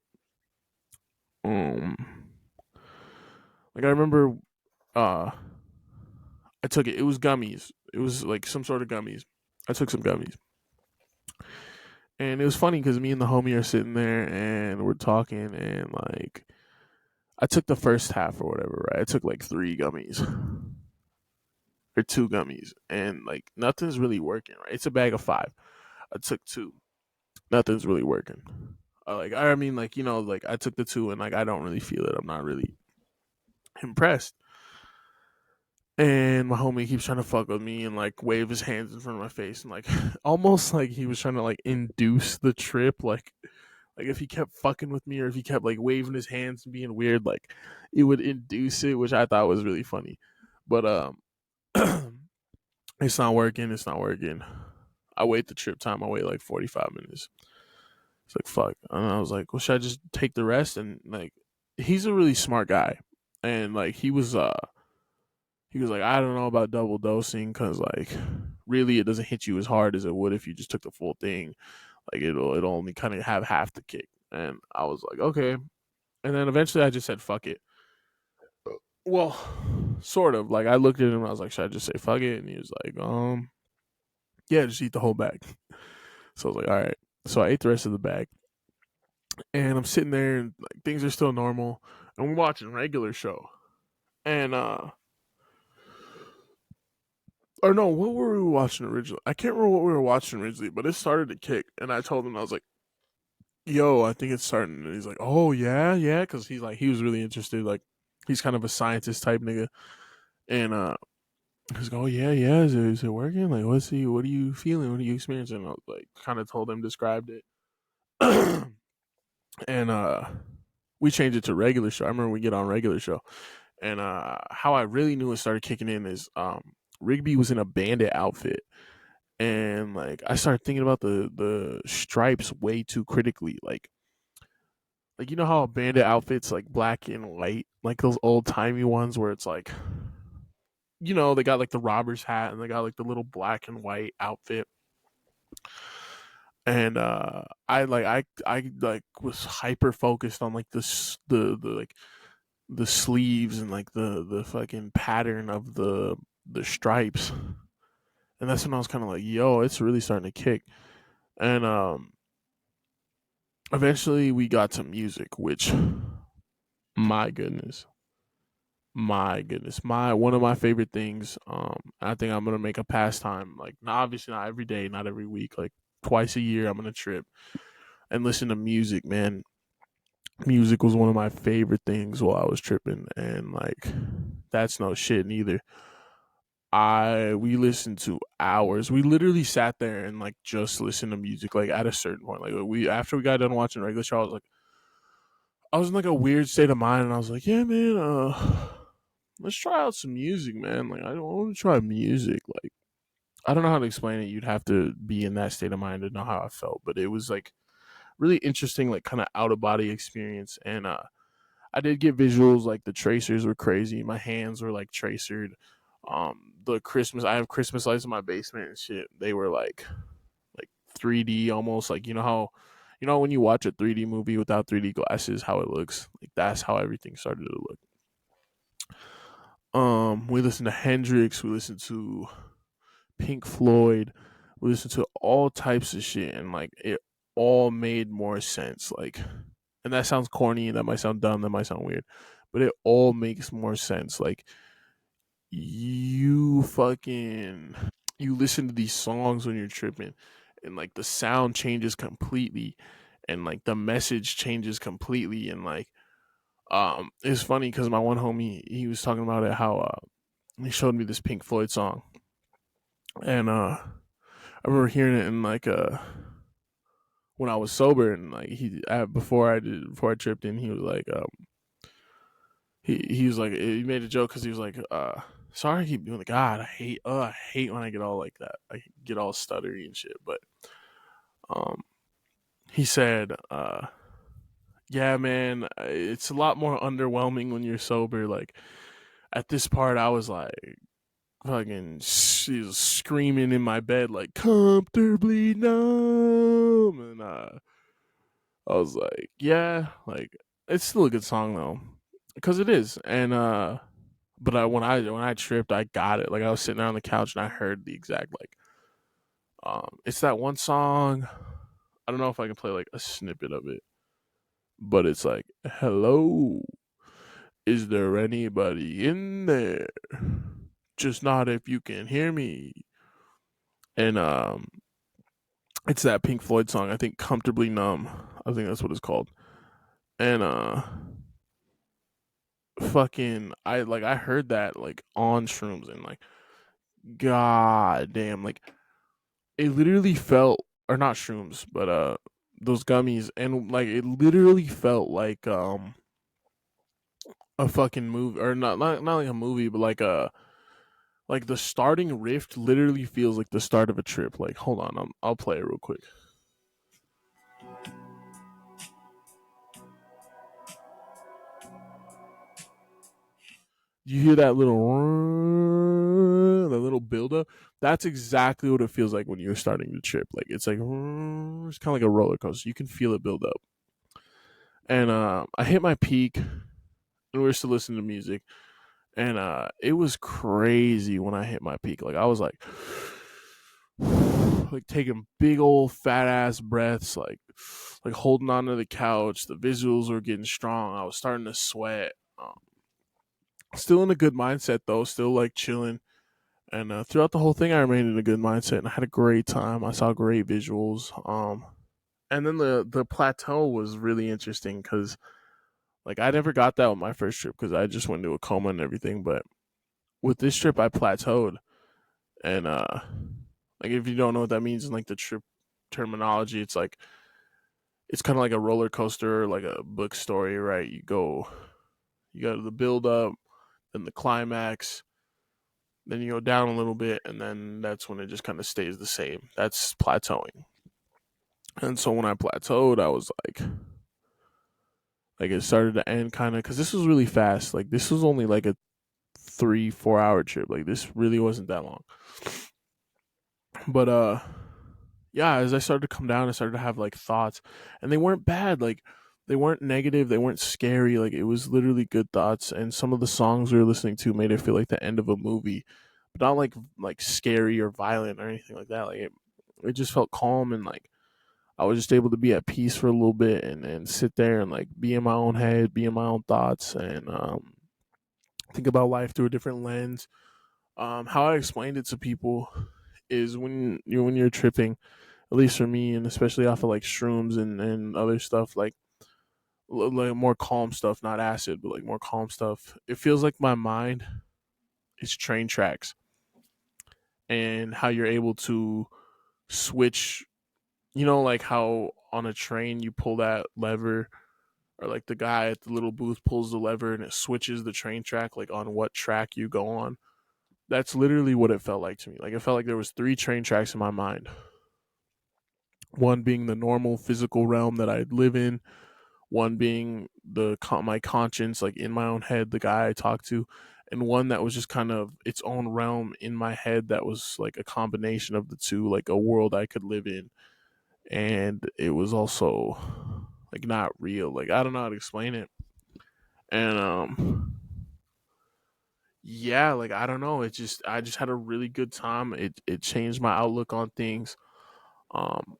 Um, like I remember, uh, I took it. It was gummies. It was like some sort of gummies. I took some gummies. And it was funny because me and the homie are sitting there and we're talking, and like I took the first half or whatever, right? I took like three gummies or two gummies, and like nothing's really working, right? It's a bag of five. I took two. Nothing's really working. Like I mean, like like I took the two, and like I don't really feel it. I'm not really impressed. And my homie keeps trying to fuck with me and like wave his hands in front of my face and like almost like he was trying to like induce the trip. Like if he kept fucking with me or if he kept like waving his hands and being weird, like it would induce it, which I thought was really funny. But it's not working. It's not working. I wait the trip time. I wait like 45 minutes. It's like fuck. And I was like, well, should I just take the rest? And like, he's a really smart guy, and like he was like, I don't know about double dosing because like really it doesn't hit you as hard as it would if you just took the full thing. Like it'll only kind of have half the kick. And I was like, okay. And then eventually I just said fuck it. Well, sort of. Like I looked at him and I was like, should I just say fuck it? And he was like, yeah, just eat the whole bag. So I was like, all right. So I ate the rest of the bag. And I'm sitting there and like things are still normal. And we're watching a regular show. And or no, what were we watching originally? I can't remember what we were watching originally, but it started to kick, and I told him I was like, "Yo, I think it's starting." And he's like, "Oh yeah, yeah," because he's like he was really interested. Like he's kind of a scientist type nigga, and he's like, "Oh yeah, yeah, is it working? Like, what's he? What are you feeling? What are you experiencing?" And I was like, kind of told him, described it, and we changed it to regular show. I remember we get on regular show, and how I really knew it started kicking in is Rigby was in a bandit outfit, and like I started thinking about the stripes way too critically. Like you know how a bandit outfits like black and white, like those old timey ones where it's like they got like the robber's hat and they got like the little black and white outfit. And I like was hyper focused on like the like the sleeves and like the fucking pattern of the stripes. And that's when I was kind of like, yo, it's really starting to kick. And eventually we got to music, which my goodness, my goodness, my one of my favorite things. I think I'm gonna make a pastime. Like, not obviously not every day, not every week, like twice a year. I'm gonna trip and listen to music. Man, music was one of my favorite things while I was tripping, and like that's no shit neither. I we listened to hours. We literally sat there and like just listened to music. Like at a certain point, like we after we got done watching regular show, I was in like a weird state of mind, and I was like, yeah, man, let's try out some music, man. Like I don't want to try music. Like I don't know how to explain it. You'd have to be in that state of mind to know how I felt, but it was like really interesting, like kind of out of body experience, and I did get visuals. Like the tracers were crazy. My hands were like tracered. The Christmas I have Christmas lights in my basement and shit. They were like 3D almost. Like when you watch a 3D movie without 3D glasses, how it looks. Like that's how everything started to look. We listened to Hendrix. We listened to Pink Floyd. We listened to all types of shit, and like it all made more sense. Like, and that sounds corny. That might sound dumb. That might sound weird, but it all makes more sense. Like you listen to these songs when you're tripping, and like the sound changes completely, and like the message changes completely, and like it's funny because my one homie, he was talking about it, how he showed me this Pink Floyd song, and I remember hearing it in like when I was sober, and like before I tripped in, he was like he was like he made a joke because he was like sorry I keep doing the God, I hate when I get all like that, I get all stuttery and shit, but um he said yeah, man, it's a lot more underwhelming when you're sober. Like at this part I was like fucking she was screaming in my bed like comfortably numb, and I was like, yeah, like it's still a good song though, because it is. And but when I tripped, I got it. Like I was sitting there on the couch and I heard the exact like it's that one song. I don't know if I can play like a snippet of it, but it's like, hello, is there anybody in there? Just not if you can hear me. And it's that Pink Floyd song. I think comfortably numb. I think that's what it's called. And fucking I heard that like on shrooms, and like god damn, like it literally felt, or not shrooms, but those gummies, and like it literally felt like a fucking movie, or not like a movie, but like a, like the starting riff literally feels like the start of a trip. Like hold on, I'll play it real quick. You hear that little buildup? That's exactly what it feels like when you're starting the trip. Like it's like it's kind of like a roller coaster. You can feel it build up. And I hit my peak, and we were still listening to music, and it was crazy when I hit my peak. Like I was like taking big old fat ass breaths, like holding onto the couch. The visuals were getting strong. I was starting to sweat. Still in a good mindset though. Still like chilling. And throughout the whole thing, I remained in a good mindset, and I had a great time. I saw great visuals. And then the plateau was really interesting because like I never got that with my first trip because I just went into a coma and everything. But with this trip, I plateaued, and like if you don't know what that means in like the trip terminology, it's like it's kind of like a roller coaster, like a book story, right? You go to the build up, then the climax, then you go down a little bit, and then that's when it just kind of stays the same. That's plateauing. And so when I plateaued, I was like it started to end kind of, because this was really fast. Like this was only like a 3-4 hour trip. Like this really wasn't that long. But yeah, as I started to come down, I started to have like thoughts, and they weren't bad. Like they weren't negative, they weren't scary. Like it was literally good thoughts, and some of the songs we were listening to made it feel like the end of a movie, but not like scary or violent or anything like that. Like it just felt calm, and like I was just able to be at peace for a little bit, and sit there and like be in my own head, be in my own thoughts, and think about life through a different lens. How I explained it to people is when you're tripping, at least for me, and especially off of like shrooms and other stuff, like more calm stuff, not acid, but like more calm stuff. It feels like my mind is train tracks, and how you're able to switch. You know, like how on a train you pull that lever, or like the guy at the little booth pulls the lever and it switches the train track, like on what track you go on. That's literally what it felt like to me. Like it felt like there was three train tracks in my mind. One being the normal physical realm that I live in, one being my conscience, like in my own head, the guy I talked to, and one that was just kind of its own realm in my head that was like a combination of the two, like a world I could live in, and it was also like not real. Like I don't know how to explain it, and yeah, like I don't know. I just had a really good time. It changed my outlook on things. Um,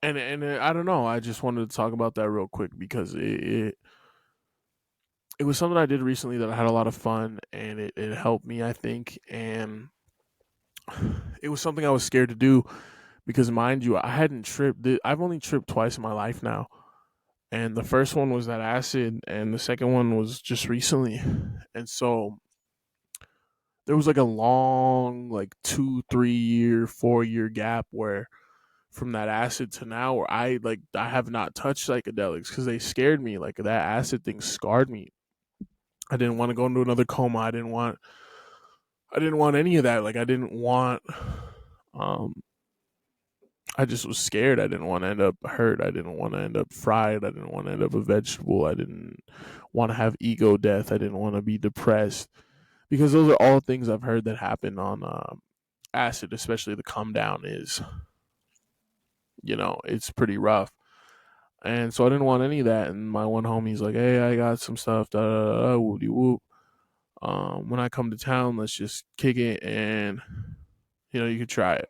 and I don't know. I just wanted to talk about that real quick because it was something I did recently that I had a lot of fun, and it helped me, I think. And it was something I was scared to do because, mind you, I hadn't tripped. I've only tripped twice in my life now. And the first one was that acid, and the second one was just recently. And so there was like a long, like 2, 3 year, 4 year gap where from that acid to now, where I have not touched psychedelics because they scared me. Like that acid thing scarred me. I didn't want to go into another coma. I didn't want any of that. Like I didn't want um I just was scared. I didn't want to end up hurt. I didn't want to end up fried. I didn't want to end up a vegetable. I didn't want to have ego death. I didn't want to be depressed, because those are all things I've heard that happen on acid, especially the come down is, it's pretty rough. And so I didn't want any of that. And my one homie's like, "Hey, I got some stuff. Da da da, da whoopty whoop. When I come to town, let's just kick it, and you could try it."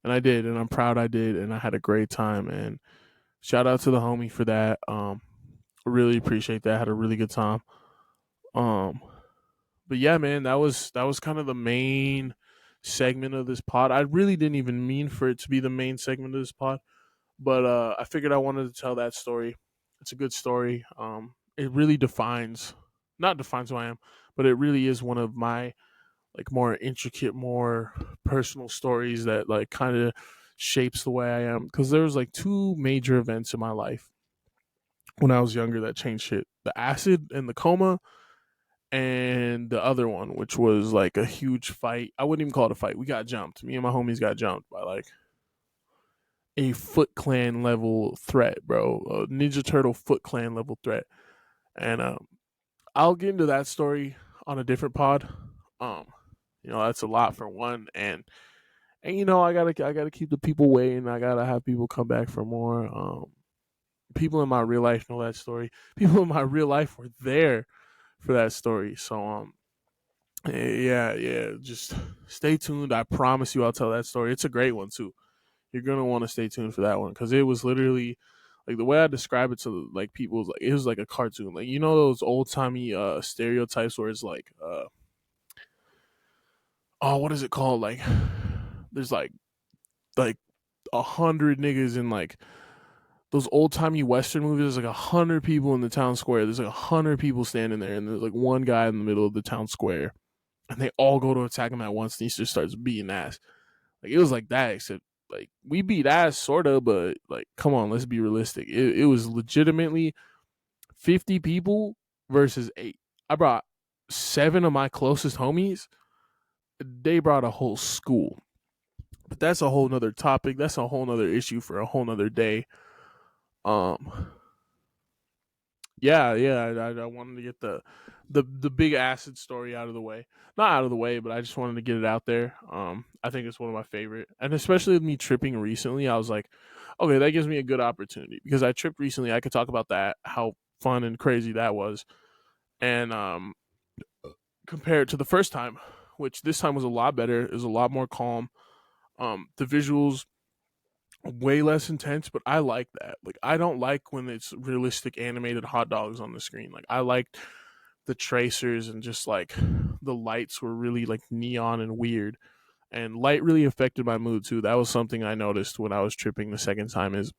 And I did, and I'm proud I did, and I had a great time. And shout out to the homie for that. Really appreciate that. Had a really good time. Um, but yeah, man, that was kind of the main segment of this pod. I really didn't even mean for it to be the main segment of this pod, but I figured I wanted to tell that story. It's a good story. it really defines, not defines who I am, but it really is one of my like more intricate, more personal stories that like kind of shapes the way I am. Because there was like two major events in my life when I was younger that changed shit: the acid and the coma, and the other one, which was like a huge fight. I wouldn't even call it a fight. We got jumped. Me and my homies got jumped by like a Foot Clan level threat, bro. A Ninja Turtle Foot Clan level threat. And I'll get into that story on a different pod. Um, that's a lot for one, and I gotta keep the people waiting. I gotta have people come back for more. People in my real life know that story. People in my real life were there for that story. So yeah. Just stay tuned. I promise you, I'll tell that story. It's a great one too. You're gonna want to stay tuned for that one because it was literally like the way I describe it to like people is like it was like a cartoon. Like those old timey stereotypes where it's like oh, what is it called? Like there's like 100 niggas in like those old timey western movies. There's like 100 people in the town square. There's like 100 people standing there, and there's like one guy in the middle of the town square, and they all go to attack him at once, and he just starts beating ass. Like it was like that, except like we beat ass sorta, but like come on, let's be realistic. It was legitimately 50 people versus 8. I brought 7 of my closest homies. They brought a whole school. But that's a whole nother topic. That's a whole nother issue for a whole nother day. Um yeah, I wanted to get the big acid story out of the way. Not out of the way, but I just wanted to get it out there. I think it's one of my favorite, and especially with me tripping recently, I was like, okay, that gives me a good opportunity because I tripped recently. I could talk about that, how fun and crazy that was, and compared to the first time, which this time was a lot better. It was a lot more calm. The visuals way less intense, but I like that. Like I don't like when it's realistic animated hot dogs on the screen. Like I liked the tracers and just like the lights were really like neon and weird. And light really affected my mood too. That was something I noticed when I was tripping the second time is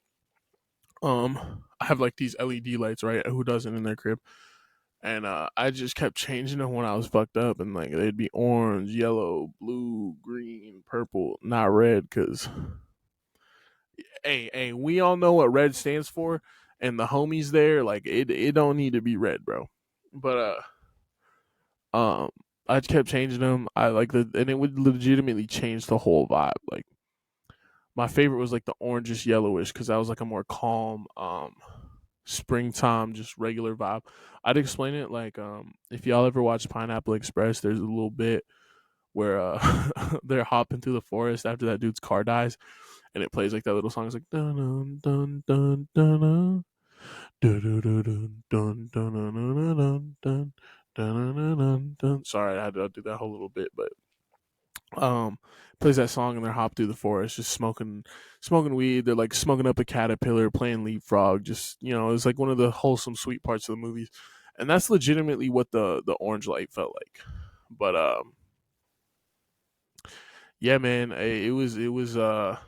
I have like these LED lights, right? Who doesn't in their crib? And I just kept changing them when I was fucked up, and like they'd be orange, yellow, blue, green, purple, not red, because hey, we all know what red stands for, and the homies there, like it don't need to be red, bro. But um, I kept changing them. I like and it would legitimately change the whole vibe. Like my favorite was like the orangish yellowish because that was like a more calm, springtime, just regular vibe. I'd explain it like if y'all ever watch Pineapple Express, there's a little bit where they're hopping through the forest after that dude's car dies, and it plays like that little song. It's like dun dun dun dun dun dun dun dun dun dun dun dun dun dun dun. Sorry, I had to do that whole little bit, but plays that song and they're hop through the forest, just smoking weed. They're like smoking up a caterpillar, playing leapfrog. Just it's like one of the wholesome, sweet parts of the movies, and that's legitimately what the orange light felt like. But yeah, man, it was a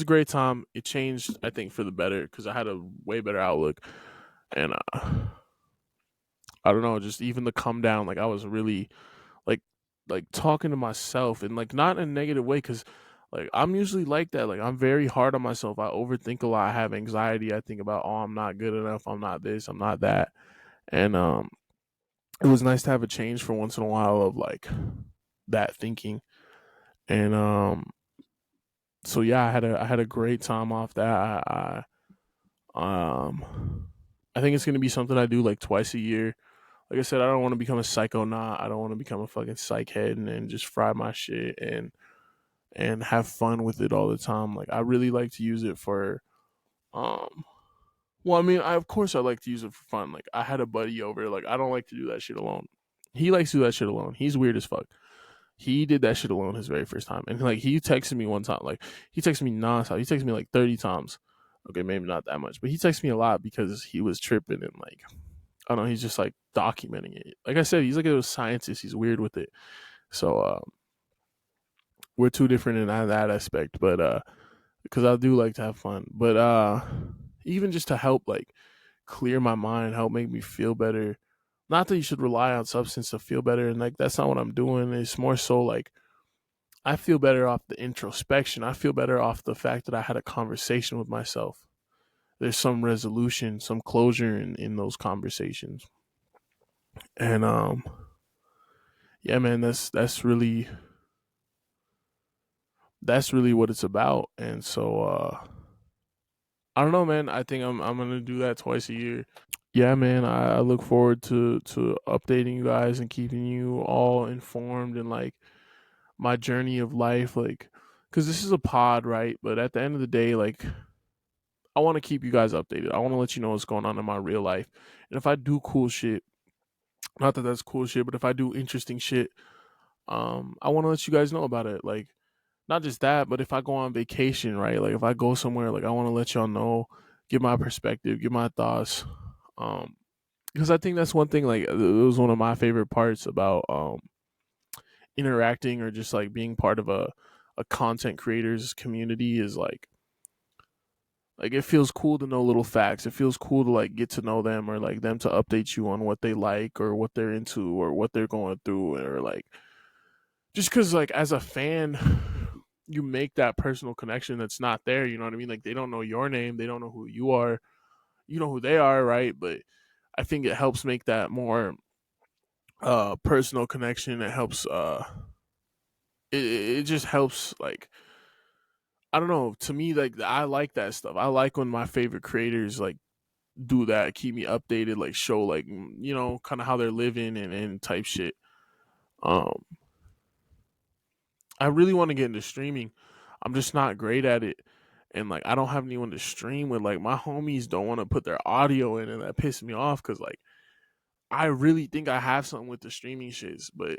great time. It changed, I think, for the better because I had a way better outlook, and I don't know, just even the come down. Like I was really like talking to myself and like not in a negative way because like I'm usually like that. Like I'm very hard on myself. I overthink a lot. I have anxiety. I think about I'm not good enough. I'm not this. I'm not that. And it was nice to have a change for once in a while of like that thinking. And so yeah, I had a great time off that. I think it's gonna be something I do like twice a year. Like I said, I don't want to become a psycho knot. I don't want to become a fucking psych head and just fry my shit and have fun with it all the time. Like I really like to use it for um well, I mean, of course I like to use it for fun. Like I had a buddy over, like I don't like to do that shit alone. He likes to do that shit alone. He's weird as fuck. He did that shit alone his very first time. And like he texted me one time, like he texted me nonstop. He texted me like 30 times. Okay, maybe not that much, but he texted me a lot because he was tripping and like I don't know, he's just like documenting it. Like I said, he's like a scientist. He's weird with it. So we're two different in that aspect, but because I do like to have fun. But even just to help like clear my mind, help make me feel better. Not that you should rely on substance to feel better, and like that's not what I'm doing. It's more so like I feel better off the introspection. I feel better off the fact that I had a conversation with myself. There's some resolution, some closure in those conversations. And yeah, man, that's really what it's about. And so I don't know, man. I think I'm gonna do that twice a year. Yeah, man. I look forward to updating you guys and keeping you all informed and like my journey of life, like because this is a pod, right? But at the end of the day, like I want to keep you guys updated. I want to let you know what's going on in my real life, and if I do cool shit, not that that's cool shit, but if I do interesting shit, I want to let you guys know about it. Like not just that, but if I go on vacation, right? Like if I go somewhere, like I want to let y'all know, give my perspective, give my thoughts. Um, because I think that's one thing. Like it was one of my favorite parts about interacting or just like being part of a content creators community is like it feels cool to know little facts. It feels cool to like get to know them or like them to update you on what they like or what they're into or what they're going through or like just because like as a fan you make that personal connection that's not there. You know what I mean? Like they don't know your name, they don't know who you are, you know who they are, right? But I think it helps make that more personal connection. It helps it just helps like I don't know. To me, like I like that stuff. I like when my favorite creators like do that, keep me updated, like show like kind of how they're living and type shit. Um, I really want to get into streaming. I'm just not great at it, and like I don't have anyone to stream with. Like my homies don't want to put their audio in, and that pisses me off because like I really think I have something with the streaming shits, but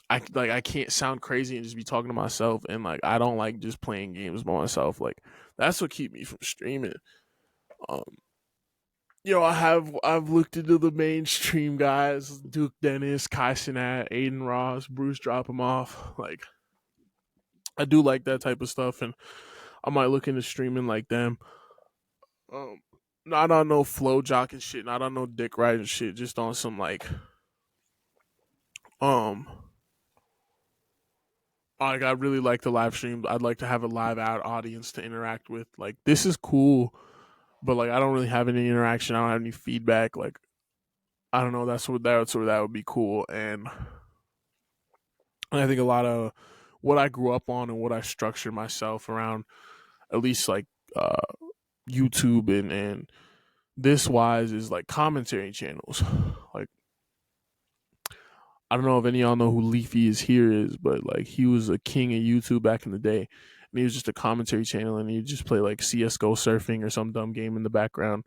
I can't sound crazy and just be talking to myself, and like I don't like just playing games by myself. Like that's what keep me from streaming. Um, I've looked into the mainstream guys: Duke Dennis, Kai Cenat, Aiden Ross, Bruce Drop 'em off. Like I do like that type of stuff, and I might look into streaming like them. Um, not on no flow jock and shit, not on no dick riding shit, just on some um like I really like the live stream. I'd like to have a live out audience to interact with. Like this is cool, but like I don't really have any interaction. I don't have any feedback. Like I don't know. That would be cool. And I think a lot of what I grew up on and what I structured myself around, at least like uh, YouTube and this wise, is like commentary channels. Like I don't know if any of y'all know who Leafy is here is, but like he was a king of YouTube back in the day. And he was just a commentary channel, and he just play like CS:GO surfing or some dumb game in the background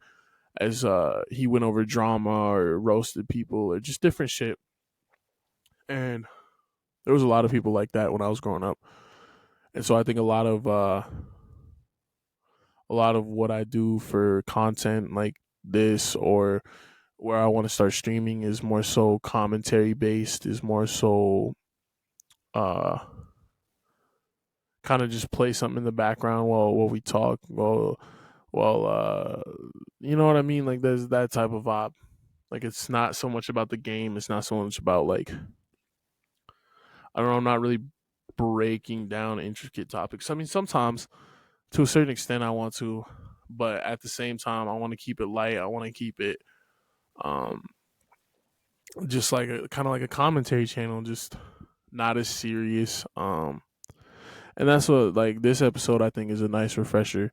as he went over drama or roasted people or just different shit. And there was a lot of people like that when I was growing up, and so I think a lot of what I do for content like this or where I want to start streaming is more so commentary based, is more so uh kind of just play something in the background while we talk. Well you know what I mean? Like there's that type of vibe. Like it's not so much about the game, it's not so much about like I don't know, I'm not really breaking down intricate topics. I mean sometimes to a certain extent I want to, but at the same time I want to keep it light. I want to keep it um just like a kind of like a commentary channel, just not as serious. And that's what like this episode I think is a nice refresher,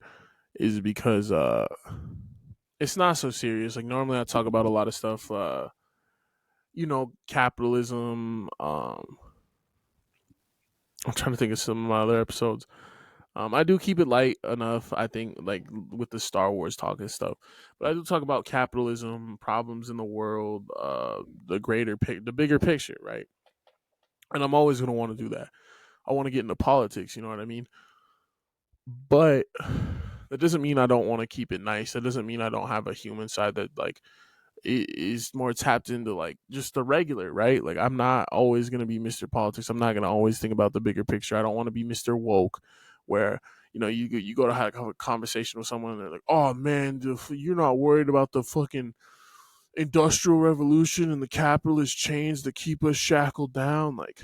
is because it's not so serious. Like normally I talk about a lot of stuff, capitalism. I'm trying to think of some of my other episodes. I do keep it light enough, I think, like with the Star Wars talk and stuff. But I do talk about capitalism, problems in the world, the bigger picture, right? And I'm always gonna want to do that. I want to get into politics, you know what I mean? But that doesn't mean I don't want to keep it nice. That doesn't mean I don't have a human side that like is more tapped into like just the regular, right? Like I'm not always gonna be Mr. Politics. I'm not gonna always think about the bigger picture. I don't want to be Mr. Woke, where you go to have a conversation with someone and they're like, oh man, you're not worried about the fucking industrial revolution and the capitalist chains that keep us shackled down. Like,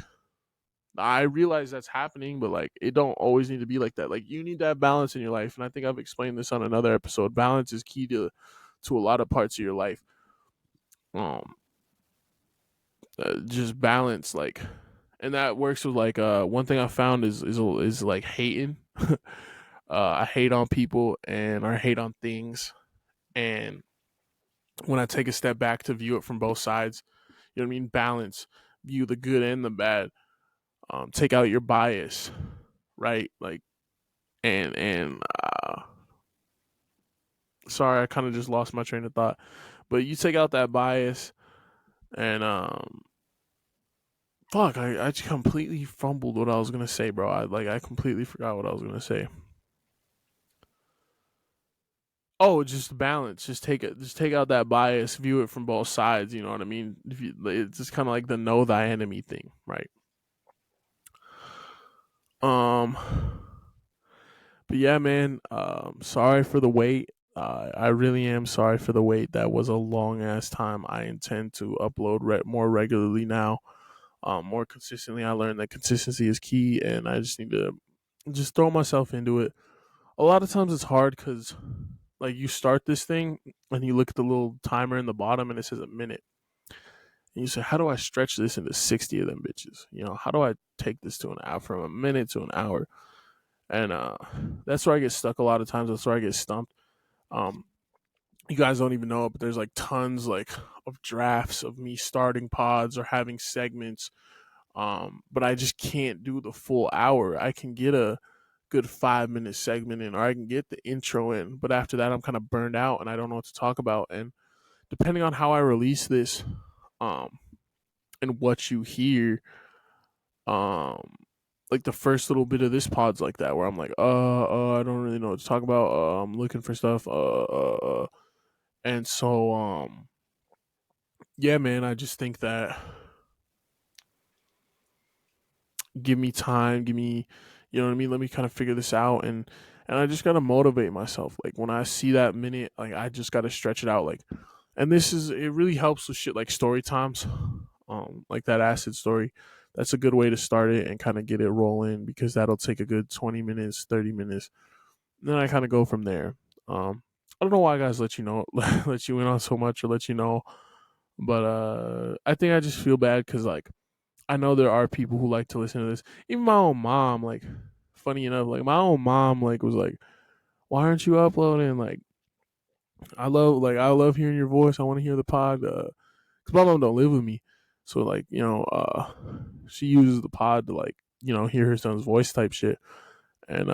I realize that's happening, but like it don't always need to be like that. Like, you need that balance in your life, and I think I've explained this on another episode. Balance is key to a lot of parts of your life. Um, just balance, like, and that works with like one thing I found is like hating. I hate on people and I hate on things, and when I take a step back to view it from both sides, you know what I mean. Balance, view the good and the bad. Take out your bias, right? Like, and sorry, I kind of just lost my train of thought, but you take out that bias, and fuck, I just completely fumbled what I was gonna say, bro. I completely forgot what I was gonna say. Oh, just balance. Just take out that bias. View it from both sides. You know what I mean? It's just kind of like the know thy enemy thing, right? Um, but yeah, man. Sorry for the wait. I really am sorry for the wait. That was a long ass time. I intend to upload more regularly now. More consistently. I learned that consistency is key, and I just need to just throw myself into it. A lot of times it's hard because like you start this thing and you look at the little timer in the bottom and it says a minute. And you say, how do I stretch this into 60 of them bitches? You know, how do I take this to an hour, from a minute to an hour? And that's where I get stuck a lot of times. That's where I get stumped. Um, you guys don't even know it, but there's like tons like of drafts of me starting pods or having segments. But I just can't do the full hour. I can get a good 5 minute segment in, or I can get the intro in. But after that, I'm kind of burned out and I don't know what to talk about. And depending on how I release this, um, and what you hear, um, like the first little bit of this pod's like that, where I'm like, I don't really know what to talk about. I'm looking for stuff. And so, yeah, man, I just think that give me time, give me, you know what I mean? Let me kind of figure this out. And I just got to motivate myself. Like when I see that minute, like I just got to stretch it out. Like, and it really helps with shit like story times, like that acid story. That's a good way to start it and kind of get it rolling, because that'll take a good 20 minutes, 30 minutes. And then I kind of go from there. I don't know why guys let you know, let you in on so much or let you know, but I think I just feel bad because like I know there are people who like to listen to this. Even my own mom, like, funny enough, like my own mom, like, was like, "Why aren't you uploading?" Like, I love hearing your voice. I want to hear the pod. Cause my mom don't live with me, so like, she uses the pod to like, hear her son's voice type shit. And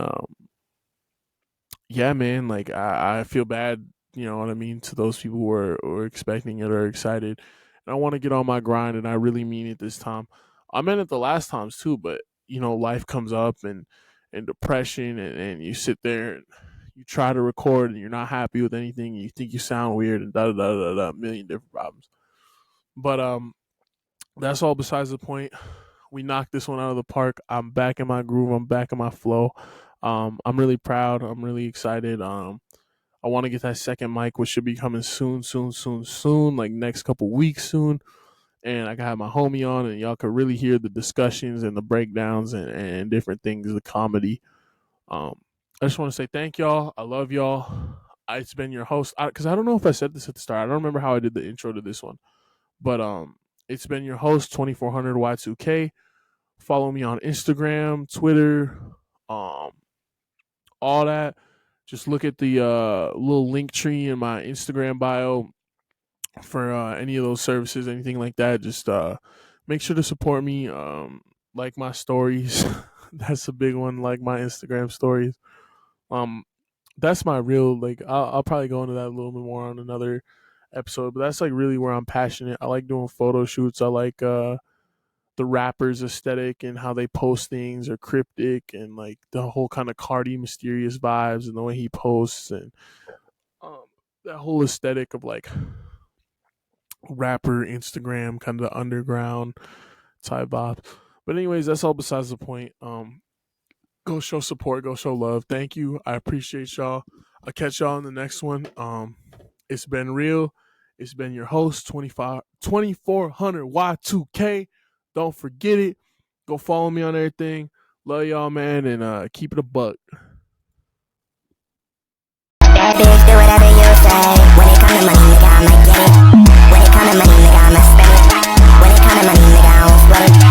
yeah, man, like I feel bad, you know what I mean, to those people who are expecting it or excited. And I want to get on my grind, and I really mean it this time. I meant it the last times too, but life comes up, and depression, and you sit there and you try to record and you're not happy with anything. And you think you sound weird and da da da da da, a million different problems. But that's all besides the point. We knocked this one out of the park. I'm back in my groove. I'm back in my flow. I'm really proud. I'm really excited. I want to get that second mic, which should be coming soon, soon, soon, soon, like next couple weeks soon. And I got my homie on, and y'all could really hear the discussions and the breakdowns and different things, the comedy. I just want to say thank y'all. I love y'all. It's been your host, because I don't know if I said this at the start. I don't remember how I did the intro to this one, but it's been your host 2400 Y2K. Follow me on Instagram, Twitter, um, all that. Just look at the little link tree in my Instagram bio for any of those services, anything like that. Just make sure to support me. Like my stories. That's a big one. Like my Instagram stories. Um, that's my real, like. I'll probably go into that a little bit more on another episode, but that's like really where I'm passionate. I like doing photo shoots. I like the rappers aesthetic and how they post things are cryptic, and like the whole kind of Cardi mysterious vibes and the way he posts, and um, that whole aesthetic of like rapper Instagram kind of underground type vibe. But anyways, that's all besides the point. Go show support, go show love. Thank you. I appreciate y'all. I'll catch y'all in the next one. It's been real. It's been your host, 2400 Y2K. Don't forget it. Go follow me on everything. Love y'all, man, and keep it a buck. Bad bitch, do whatever you say. When it come to money, nigga, I might get it. When it come to money, nigga, I'ma spend it. When it come to money, nigga, I won't split it.